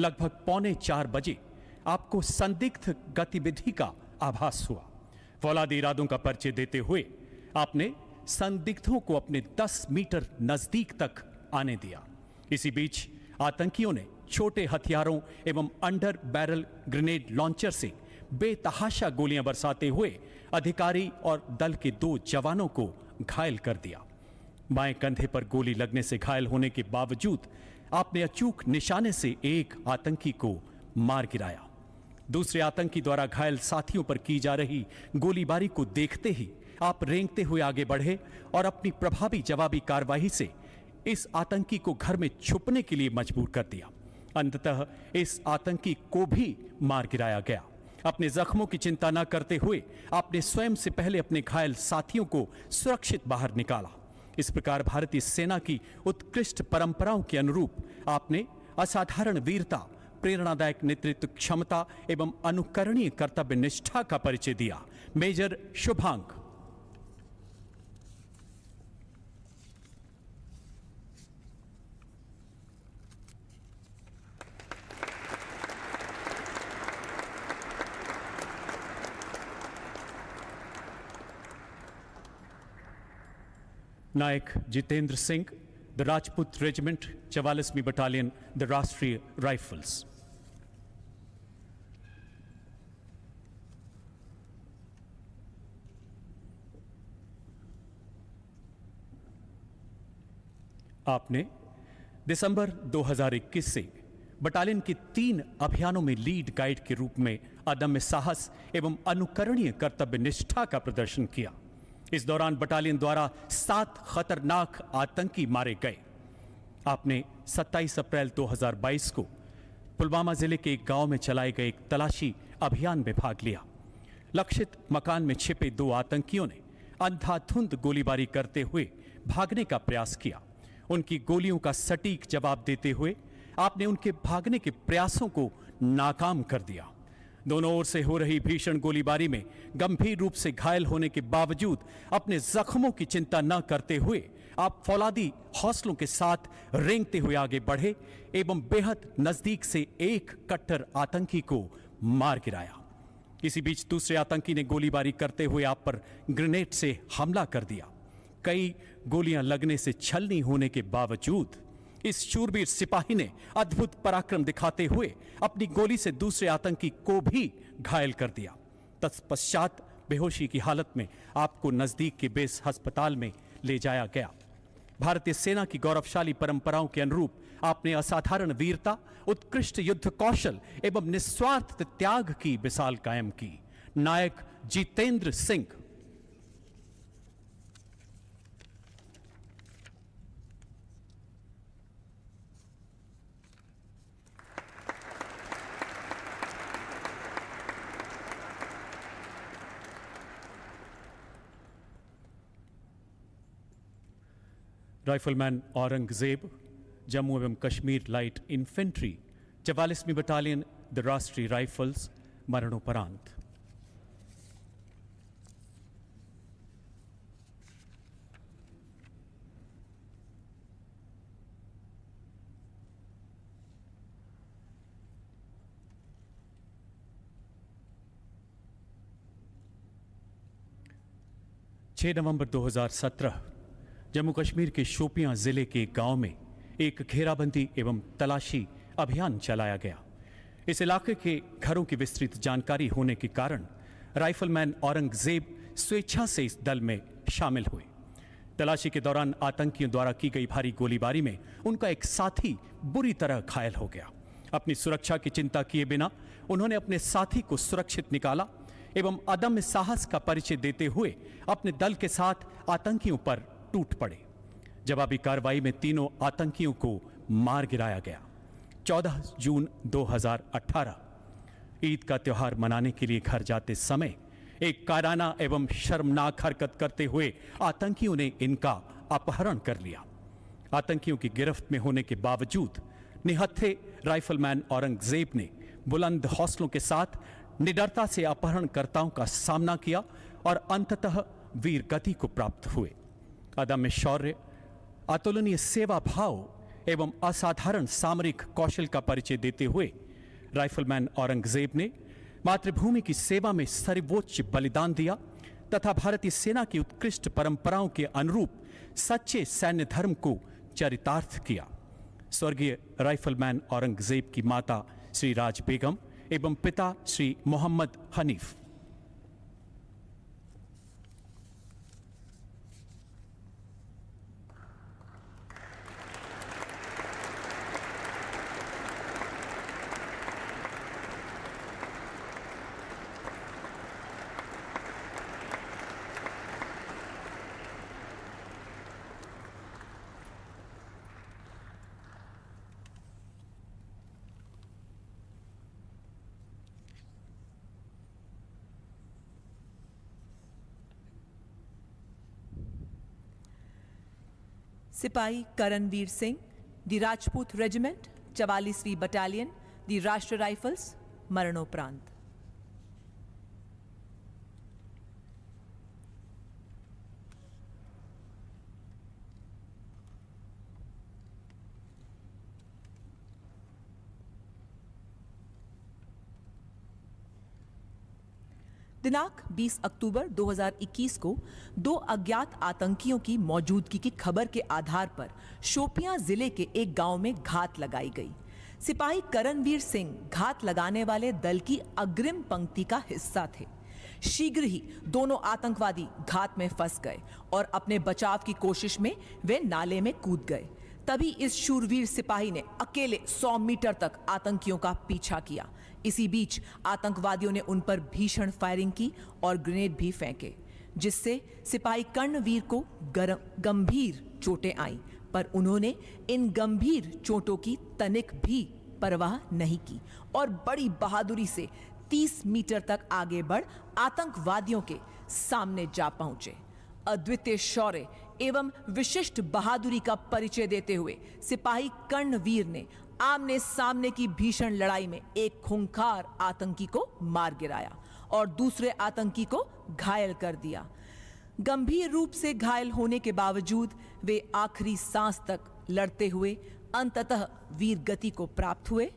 लगभग 3:45 बजे आपको संदिग्ध गतिविधि का आभास हुआ। फौलादी इरादों का परिचय देते हुए आपने संदिग्धों को अपने 10 मीटर नजदीक तक आने दिया। इसी बीच आतंकियों ने छोटे हथियारों एवं अंडर बैरल ग्रेनेड लॉन्चर से बेतहाशा गोलियां बरसाते हुए अधिकारी और दल के 2 जवानों को घायल कर दिया। बाएं कंधे पर गोली लगने से घायल होने के बावजूद आपने अचूक निशाने से एक आतंकी को मार गिराया। दूसरे आतंकी द्वारा घायल साथियों पर की जा रही गोलीबारी को देखते ही आप रेंगते हुए आगे बढ़े और अपनी प्रभावी जवाबी कार्रवाई से इस आतंकी को घर में छुपने के लिए मजबूर कर दिया। अंततः इस आतंकी को भी मार गिराया गया। अपने जख्मों की चिंता न करते हुए आपने स्वयं से पहले अपने घायल साथियों को सुरक्षित बाहर निकाला। इस प्रकार भारतीय सेना की उत्कृष्ट परंपराओं के अनुरूप आपने असाधारण वीरता, प्रेरणादायक नेतृत्व क्षमता एवं अनुकरणीय कर्तव्य निष्ठा का परिचय दिया। Major Shubhang. Naik Jitendra Singh, the Rajput regiment 44वीं बटालियन द राष्ट्रीय राइफल्स। आपने दिसंबर 2021 से बटालियन के 3 अभियानों में लीड गाइड के रूप में अदम्य साहस एवं अनुकरणीय कर्तव्य निष्ठा का प्रदर्शन किया। इस दौरान बटालियन द्वारा 7 खतरनाक आतंकी मारे गए। आपने 27 अप्रैल 2022 को पुलवामा जिले के एक गांव में चलाए गए एक तलाशी अभियान में भाग लिया। लक्षित मकान में छिपे 2 आतंकियों ने अंधाधुंध गोलीबारी करते हुए भागने का प्रयास किया। उनकी गोलियों का सटीक जवाब देते हुए आपने उनके भागने के प्रयासों को नाकाम कर दिया। दोनों ओर से हो रही भीषण गोलीबारी में गंभीर रूप से घायल होने के बावजूद अपने जख्मों की चिंता न करते हुए आप फौलादी हौसलों के साथ रेंगते हुए आगे बढ़े एवं बेहद नजदीक से एक कट्टर आतंकी को मार गिराया। इसी बीच दूसरे आतंकी ने गोलीबारी करते हुए आप पर ग्रेनेड से हमला कर दिया। कई गोलियां लगने से छलनी होने के बावजूद इस शूरवीर सिपाही ने अद्भुत पराक्रम दिखाते हुए अपनी गोली से दूसरे आतंकी को भी घायल कर दिया। तत्पश्चात बेहोशी की हालत में आपको नजदीक के बेस अस्पताल में ले जाया गया। भारतीय सेना की गौरवशाली परंपराओं के अनुरूप आपने असाधारण वीरता, उत्कृष्ट युद्ध कौशल एवं निस्वार्थ त्याग की मिसाल कायम की। नायक जितेंद्र सिंह। राइफलमैन औरंगजेब, जम्मू एवं कश्मीर लाइट इन्फेंट्री 44वीं बटालियन द राष्ट्रीय राइफल्स, मरणोपरांत। नवंबर 2017 जम्मू कश्मीर के शोपियां जिले के गांव में एक घेराबंदी एवं तलाशी अभियान चलाया गया। इस इलाके के घरों की विस्तृत जानकारी होने के कारण राइफलमैन औरंगजेब स्वेच्छा से इस दल में शामिल हुए। तलाशी के दौरान आतंकियों द्वारा की गई भारी गोलीबारी में उनका एक साथी बुरी तरह घायल हो गया। अपनी सुरक्षा की चिंता किए बिना उन्होंने अपने साथी को सुरक्षित निकाला एवं अदम्य साहस का परिचय देते हुए अपने दल के साथ आतंकियों पर टूट पड़े। जवाबी कार्रवाई में तीनों आतंकियों को मार गिराया गया। 14 जून 2018 ईद का त्योहार मनाने के लिए घर जाते समय एक कायराना एवं शर्मनाक हरकत करते हुए आतंकियों ने इनका अपहरण कर लिया। आतंकियों की गिरफ्त में होने के बावजूद निहत्थे राइफलमैन औरंगजेब ने बुलंद हौसलों के साथ निडरता से अपहरणकर्ताओं का सामना किया और अंततः वीर गति को प्राप्त हुए। अदम्य शौर्य, अतुलनीय सेवा भाव एवं असाधारण सामरिक कौशल का परिचय देते हुए राइफलमैन औरंगजेब ने मातृभूमि की सेवा में सर्वोच्च बलिदान दिया तथा भारतीय सेना की उत्कृष्ट परंपराओं के अनुरूप सच्चे सैन्य धर्म को चरितार्थ किया। स्वर्गीय राइफलमैन औरंगजेब की माता श्री राज बेगम एवं पिता श्री मोहम्मद हनीफ। सिपाही करणवीर सिंह, दी राजपूत रेजिमेंट 44वीं बटालियन, दी राष्ट्रीय राइफल्स, मरणोपरांत। दिनांक 20 अक्टूबर 2021 को 2 अज्ञात आतंकियों की मौजूदगी की खबर के आधार पर शोपियां जिले के एक गांव में घात लगाई गई। सिपाही करणवीर सिंह घात लगाने वाले दल की अग्रिम पंक्ति का हिस्सा थे। शीघ्र ही दोनों आतंकवादी घात में फंस गए और अपने बचाव की कोशिश में वे नाले में कूद गए। तभी इस शूरवीर सिपाही ने अकेले 100 मीटर तक आतंकियों का पीछा किया। इसी बीच आतंकवादियों ने उन पर भीषण फायरिंग की और ग्रेनेड भी फेंके, जिससे सिपाही कर्णवीर को गंभीर चोटें आईं, पर उन्होंने इन गंभीर चोटों की तनिक भी परवाह नहीं की और बड़ी बहादुरी से 30 मीटर तक आगे बढ़ आतंकवादियों के सामने जा पहुंचे। अद्वितीय शौर्य एवं विशिष्ट बहादुरी का परिचय देते हुए सिपाही कर्णवीर ने आमने सामने की भीषण लड़ाई में एक खूंखार आतंकी को मार गिराया और दूसरे आतंकी को घायल कर दिया। गंभीर रूप से घायल होने के बावजूद वे आखिरी सांस तक लड़ते हुए अंततः वीर गति को प्राप्त हुए।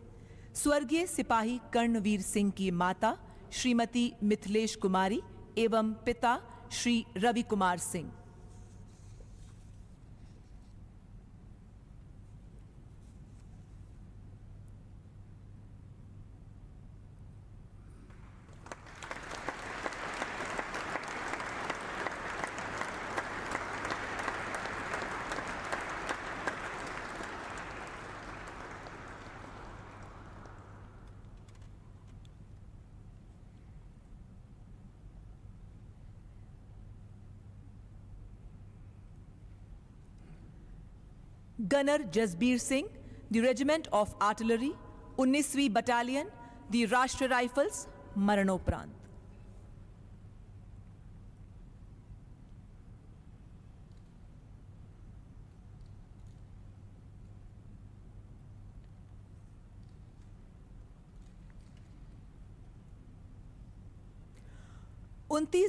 स्वर्गीय सिपाही कर्णवीर सिंह की माता श्रीमती मिथिलेश कुमारी एवं पिता Shri Ravi Kumar Singh. Gunner Jasbir Singh, the regiment of artillery, 19वीं बटालियन, द राष्ट्रीय राइफल्स, मरणोपरांत।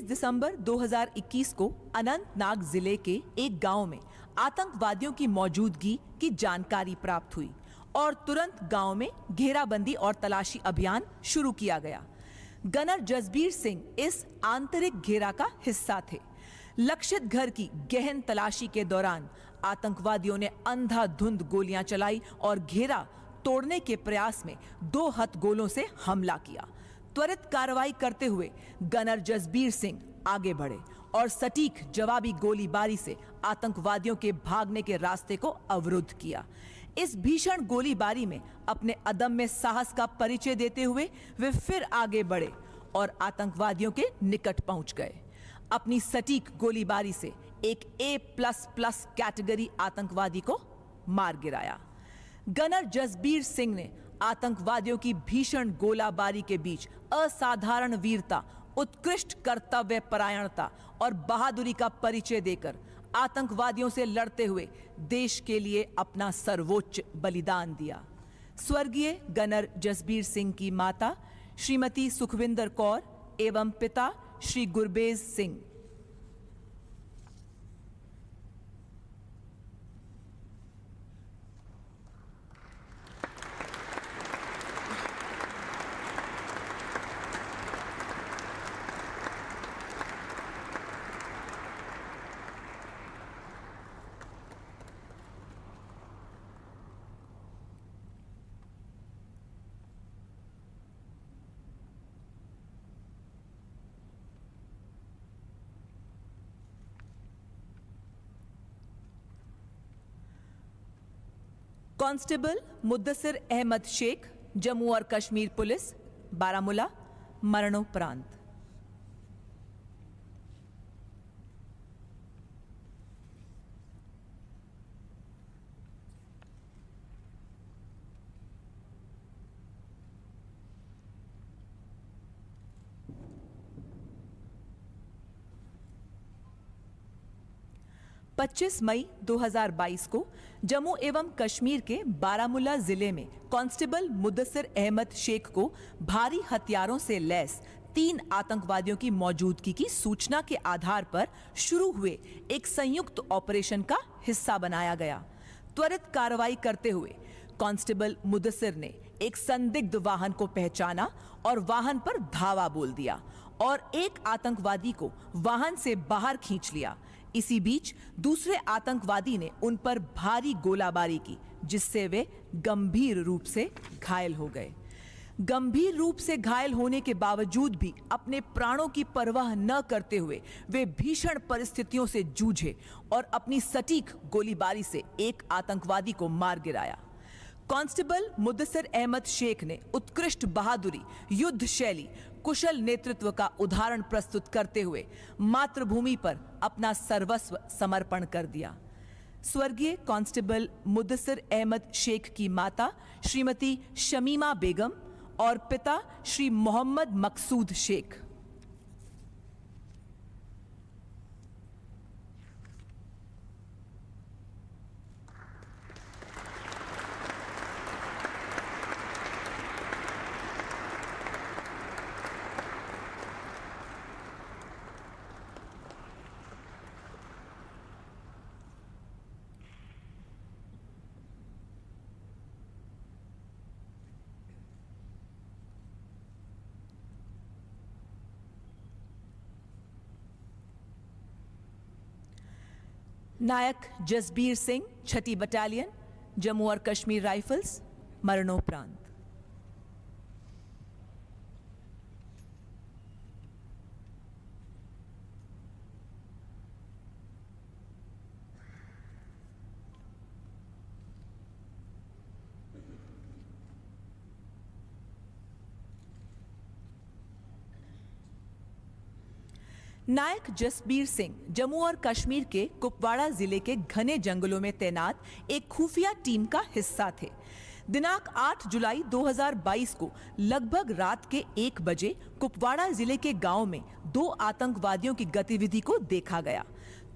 दिसंबर 2021 को अनंतनाग जिले के एक गांव में आतंकवादियों की मौजूदगी की जानकारी प्राप्त हुई और तुरंत गांव में घेराबंदी और तलाशी अभियान शुरू किया गया। गनर जसबीर सिंह इस आंतरिक घेरा का हिस्सा थे। लक्षित घर की गहन तलाशी के दौरान आतंकवादियों ने अंधाधुंध गोलियां चलाई और घेरा तोड़ने के प्रयास में 2 हथगोलों से हमला किया। त्वरित कार्रवाई करते हुए गनर जसबीर सिंह आगे बढ़े और सटीक जवाबी गोलीबारी से आतंकवादियों के भागने के रास्ते को अवरुद्ध किया। इस भीषण गोलीबारी में अपने अदम्य साहस का परिचय देते हुए वे फिर आगे बढ़े और आतंकवादियों के निकट पहुंच गए। अपनी सटीक गोलीबारी से एक A++ कैटेगरी आतंकवादी को मार गिराया। गनर जसबीर सिंह ने आतंकवादियों की भीषण गोलाबारी के बीच असाधारण वीरता, उत्कृष्ट कर्तव्य परायणता और बहादुरी का परिचय देकर आतंकवादियों से लड़ते हुए देश के लिए अपना सर्वोच्च बलिदान दिया। स्वर्गीय गनर जसबीर सिंह की माता श्रीमती सुखविंदर कौर एवं पिता श्री गुरबेज सिंह। कांस्टेबल मुद्दसिर अहमद शेख, जम्मू और कश्मीर पुलिस, बारामूला, मरणोपरांत। पच्चीस मई 2022 को जम्मू एवं कश्मीर के बारामूला जिले में कांस्टेबल मुद्दसिर अहमद शेख को भारी हथियारों से लैस 3 आतंकवादियों की मौजूदगी की सूचना के आधार पर शुरू हुए एक संयुक्त ऑपरेशन का हिस्सा बनाया गया। त्वरित कार्रवाई करते हुए कांस्टेबल मुद्दसिर ने एक संदिग्ध वाहन को पहचाना और वाहन पर धावा बोल दिया और एक आतंकवादी को वाहन से बाहर खींच लिया। इसी बीच दूसरे आतंकवादी ने उन पर भारी गोलाबारी की, जिससे वे गंभीर रूप से घायल हो गए। गंभीर रूप से घायल होने के बावजूद भी अपने प्राणों की परवाह न करते हुए वे भीषण परिस्थितियों से जूझे और अपनी सटीक गोलीबारी से एक आतंकवादी को मार गिराया। कांस्टेबल मुदस्सिर अहमद शेख ने उत्कृष्ट बहादुरी, युद्ध शैली, कुशल नेतृत्व का उदाहरण प्रस्तुत करते हुए मातृभूमि पर अपना सर्वस्व समर्पण कर दिया। स्वर्गीय कांस्टेबल मुदस्सिर अहमद शेख की माता श्रीमती शमीमा बेगम और पिता श्री मोहम्मद मकसूद शेख। नायक जसबीर सिंह, 6ठी बटालियन, जम्मू और कश्मीर राइफल्स, मरणोपरांत। नायक जसबीर सिंह जम्मू और कश्मीर के कुपवाड़ा जिले के घने जंगलों में तैनात एक खुफिया टीम का हिस्सा थे। दिनांक 8 जुलाई 2022 को लगभग रात के 1 बजे कुपवाड़ा जिले के गांव में 2 आतंकवादियों की गतिविधि को देखा गया।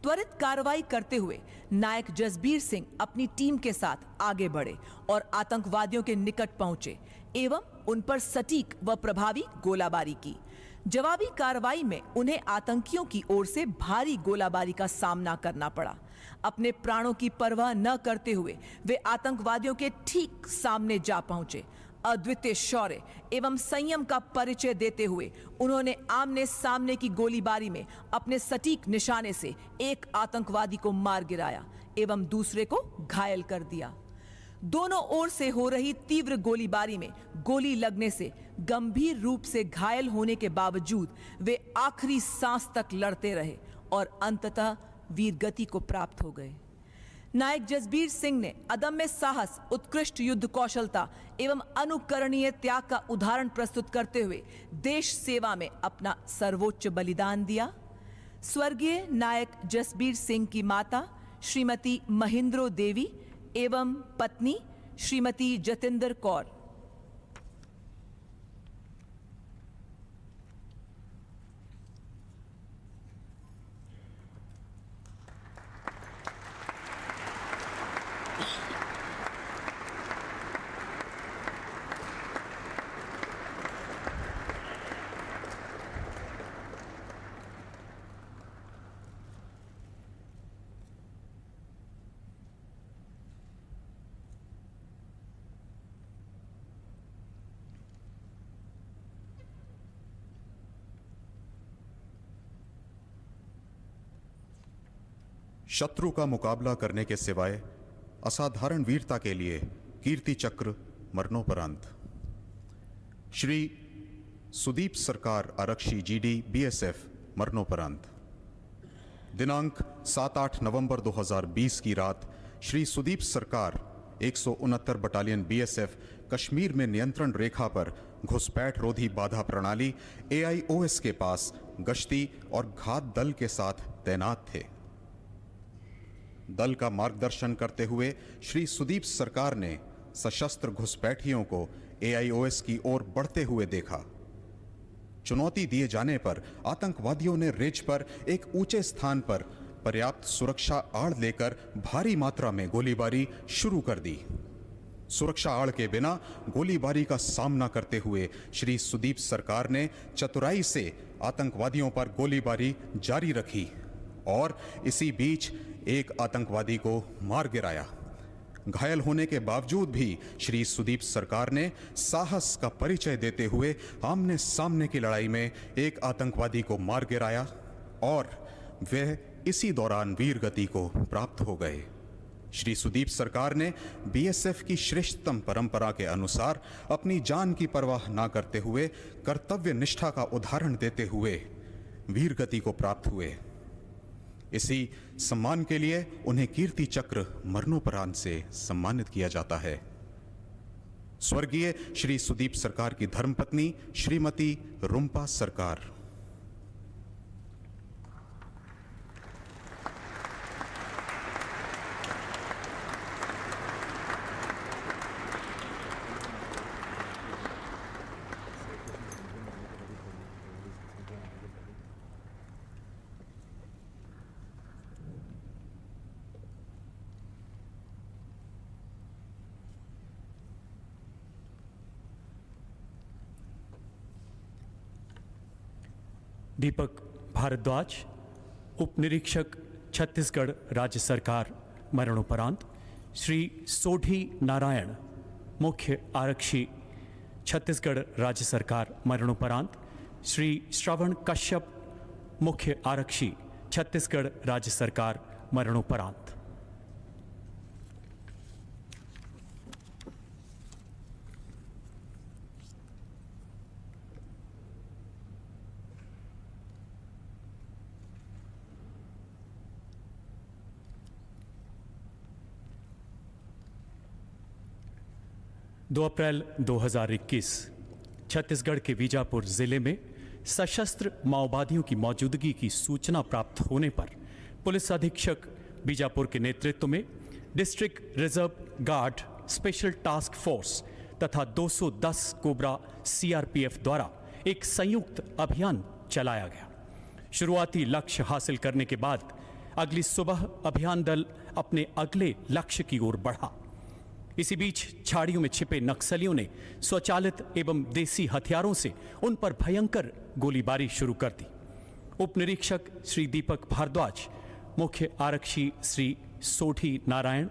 त्वरित कार्रवाई करते हुए नायक जसबीर सिंह अपनी टीम के साथ आगे बढ़े और आतंकवादियों के निकट पहुंचे एवं उन पर सटीक व प्रभावी गोलाबारी की। जवाबी कार्रवाई में उन्हें आतंकियों की ओर से भारी गोलाबारी का सामना करना पड़ा। अपने प्राणों की परवाह न करते हुए वे आतंकवादियों के ठीक सामने जा पहुंचे। अद्वितीय शौर्य एवं संयम का परिचय देते हुए उन्होंने आमने सामने की गोलीबारी में अपने सटीक निशाने से एक आतंकवादी को मार गिराया एवं दूसरे को घायल कर दिया। दोनों ओर से हो रही तीव्र गोलीबारी में गोली लगने से गंभीर रूप से घायल होने के बावजूद वे आखिरी सांस तक लड़ते रहे और अंततः वीरगति को प्राप्त हो गए। नायक जसबीर सिंह ने अदम्य साहस, उत्कृष्ट युद्ध कौशलता एवं अनुकरणीय त्याग का उदाहरण प्रस्तुत करते हुए देश सेवा में अपना सर्वोच्च बलिदान दिया। स्वर्गीय नायक जसबीर सिंह की माता श्रीमती महिंद्रो देवी एवं पत्नी श्रीमती जतिंदर कौर। शत्रु का मुकाबला करने के सिवाय असाधारण वीरता के लिए कीर्ति चक्र, मरणोपरांत। श्री सुदीप सरकार आरक्षी जीडी बीएसएफ, मरणोपरांत। दिनांक 7-8 नवंबर 2020 की रात श्री सुदीप सरकार 169 बटालियन बीएसएफ कश्मीर में नियंत्रण रेखा पर घुसपैठ रोधी बाधा प्रणाली AIOS के पास गश्ती और घात दल के साथ तैनात थे। दल का मार्गदर्शन करते हुए श्री सुदीप सरकार ने सशस्त्र घुसपैठियों को AIOS की ओर बढ़ते हुए देखा। चुनौती दिए जाने पर आतंकवादियों ने रिज पर एक ऊंचे स्थान पर पर्याप्त सुरक्षा आड़ लेकर भारी मात्रा में गोलीबारी शुरू कर दी। सुरक्षा आड़ के बिना गोलीबारी का सामना करते हुए श्री सुदीप सरकार ने चतुराई से आतंकवादियों पर गोलीबारी जारी रखी और इसी बीच एक आतंकवादी को मार गिराया। घायल होने के बावजूद भी श्री सुदीप सरकार ने साहस का परिचय देते हुए आमने सामने की लड़ाई में एक आतंकवादी को मार गिराया और वह इसी दौरान वीर गति को प्राप्त हो गए। श्री सुदीप सरकार ने बीएसएफ की श्रेष्ठतम परंपरा के अनुसार अपनी जान की परवाह ना करते हुए कर्तव्य निष्ठा का उदाहरण देते हुए वीर गति को प्राप्त हुए। इसी सम्मान के लिए उन्हें कीर्ति चक्र मरणोपरांत से सम्मानित किया जाता है। स्वर्गीय श्री सुदीप सरकार की धर्मपत्नी श्रीमती रुम्पा सरकार। दीपक भारद्वाज, उप निरीक्षक छत्तीसगढ़ राज्य सरकार मरणोपरांत। श्री सोढ़ी नारायण, मुख्य आरक्षी छत्तीसगढ़ राज्य सरकार मरणोपरांत। श्री श्रवण कश्यप, मुख्य आरक्षी छत्तीसगढ़ राज्य सरकार मरणोपरांत। दो अप्रैल 2021 छत्तीसगढ़ के बीजापुर जिले में सशस्त्र माओवादियों की मौजूदगी की सूचना प्राप्त होने पर पुलिस अधीक्षक बीजापुर के नेतृत्व में district reserve guard special task force तथा 210 कोबरा सीआरपीएफ द्वारा एक संयुक्त अभियान चलाया गया। शुरुआती लक्ष्य हासिल करने के बाद अगली सुबह अभियान दल अपने अगले लक्ष्य की ओर बढ़ा। इसी बीच झाड़ियों में छिपे नक्सलियों ने स्वचालित एवं देसी हथियारों से उन पर भयंकर गोलीबारी शुरू कर दी। उप निरीक्षक श्री दीपक भारद्वाज, मुख्य आरक्षी श्री सोढ़ी नारायण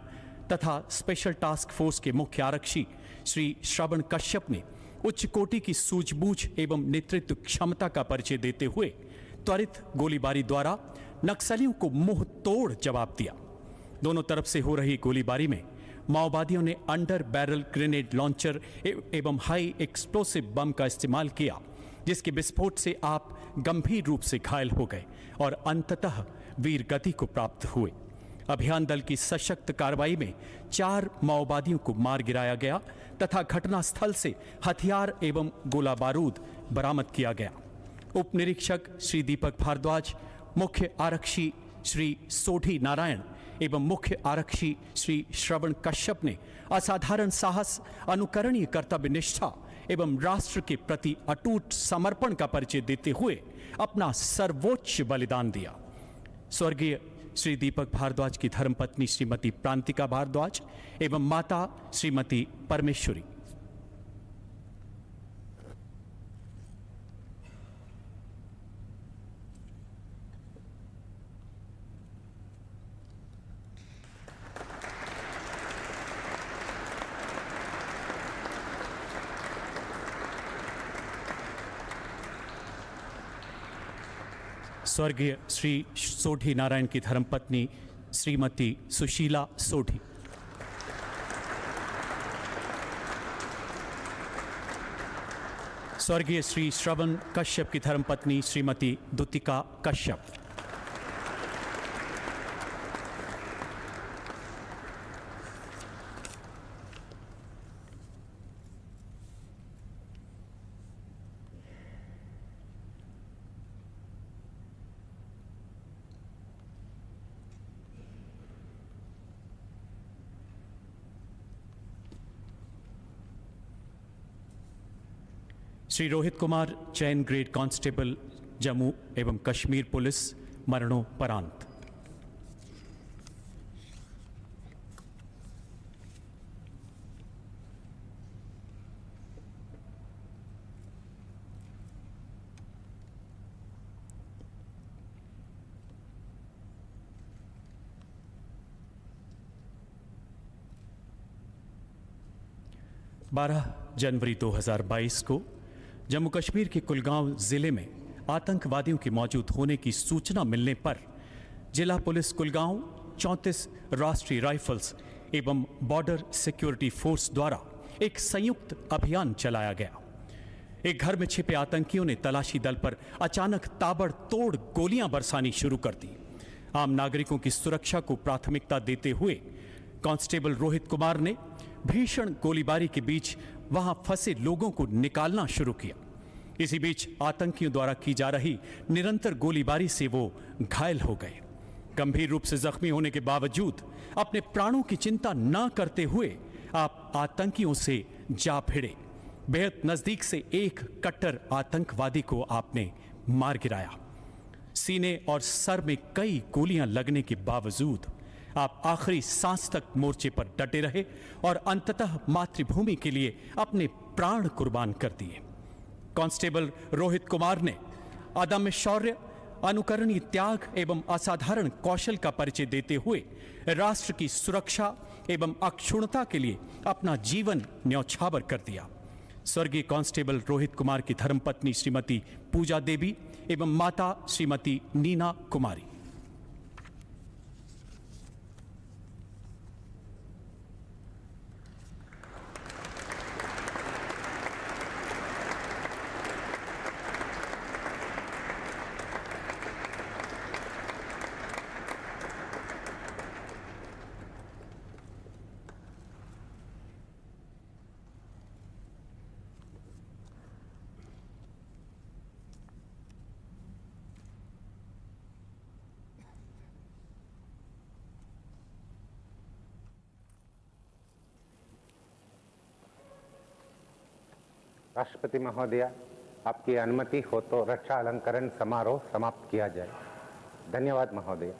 तथा स्पेशल टास्क फोर्स के मुख्य आरक्षी श्री श्रवण कश्यप ने उच्च कोटि की सूझबूझ एवं नेतृत्व क्षमता का परिचय देते हुए त्वरित गोलीबारी द्वारा नक्सलियों को मुंह तोड़ जवाब दिया। दोनों तरफ से हो रही गोलीबारी में माओवादियों ने अंडर बैरल ग्रेनेड लॉन्चर एवं हाई एक्सप्लोसिव बम का इस्तेमाल किया, जिसके विस्फोट से आप गंभीर रूप से घायल हो गए और अंततः वीर गति को प्राप्त हुए। अभियान दल की सशक्त कार्रवाई में 4 माओवादियों को मार गिराया गया तथा घटनास्थल से हथियार एवं गोला बारूद बरामद किया गया। उप निरीक्षक श्री दीपक भारद्वाज, मुख्य आरक्षी श्री सोढ़ी नारायण एवं मुख्य आरक्षी श्री श्रवण कश्यप ने असाधारण साहस, अनुकरणीय कर्तव्य निष्ठा एवं राष्ट्र के प्रति अटूट समर्पण का परिचय देते हुए अपना सर्वोच्च बलिदान दिया। स्वर्गीय श्री दीपक भारद्वाज की धर्मपत्नी श्रीमती प्रांतिका भारद्वाज एवं माता श्रीमती परमेश्वरी। स्वर्गीय श्री सोढ़ी नारायण की धर्मपत्नी श्रीमती सुशीला सोढ़ी। स्वर्गीय श्री श्रवण कश्यप की धर्मपत्नी श्रीमती दुतिका कश्यप। श्री रोहित कुमार, चयन ग्रेड कांस्टेबल, जम्मू एवं कश्मीर पुलिस, मरणोपरांत। 12 जनवरी 2022 को जम्मू कश्मीर के कुलगांव जिले में आतंकवादियों के मौजूद होने की सूचना मिलने पर जिला पुलिस कुलगांव 34 राष्ट्रीय राइफल्स एवं बॉर्डर सिक्योरिटी फोर्स द्वारा एक संयुक्त अभियान चलाया गया। एक घर में छिपे आतंकियों ने तलाशी दल पर अचानक ताबड़तोड़ गोलियां बरसानी शुरू कर दी। आम नागरिकों की सुरक्षा को प्राथमिकता देते हुए कांस्टेबल रोहित कुमार ने भीषण गोलीबारी के बीच वहां फंसे लोगों को निकालना शुरू किया। इसी बीच आतंकियों द्वारा की जा रही निरंतर गोलीबारी से वो घायल हो गए। गंभीर रूप से जख्मी होने के बावजूद अपने प्राणों की चिंता न करते हुए आप आतंकियों से जा भिड़े। बेहद नजदीक से एक कट्टर आतंकवादी को आपने मार गिराया। सीने और सर में कई गोलियां लगने के बावजूद आप आखिरी सांस तक मोर्चे पर डटे रहे और अंततः मातृभूमि के लिए अपने प्राण कुर्बान कर दिए। कांस्टेबल रोहित कुमार ने अदम्य शौर्य, अनुकरणीय त्याग एवं असाधारण कौशल का परिचय देते हुए राष्ट्र की सुरक्षा एवं अक्षुण्णता के लिए अपना जीवन न्यौछावर कर दिया। स्वर्गीय कांस्टेबल रोहित कुमार की धर्मपत्नी श्रीमती पूजा देवी एवं माता श्रीमती नीना कुमारी। राष्ट्रपति महोदय, आपकी अनुमति हो तो रक्षा अलंकरण समारोह समाप्त किया जाए। धन्यवाद महोदय।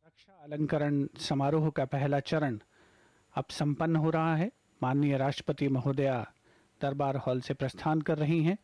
रक्षा अलंकरण समारोह का पहला चरण अब संपन्न हो रहा है। माननीय राष्ट्रपति महोदया दरबार हॉल से प्रस्थान कर रही हैं।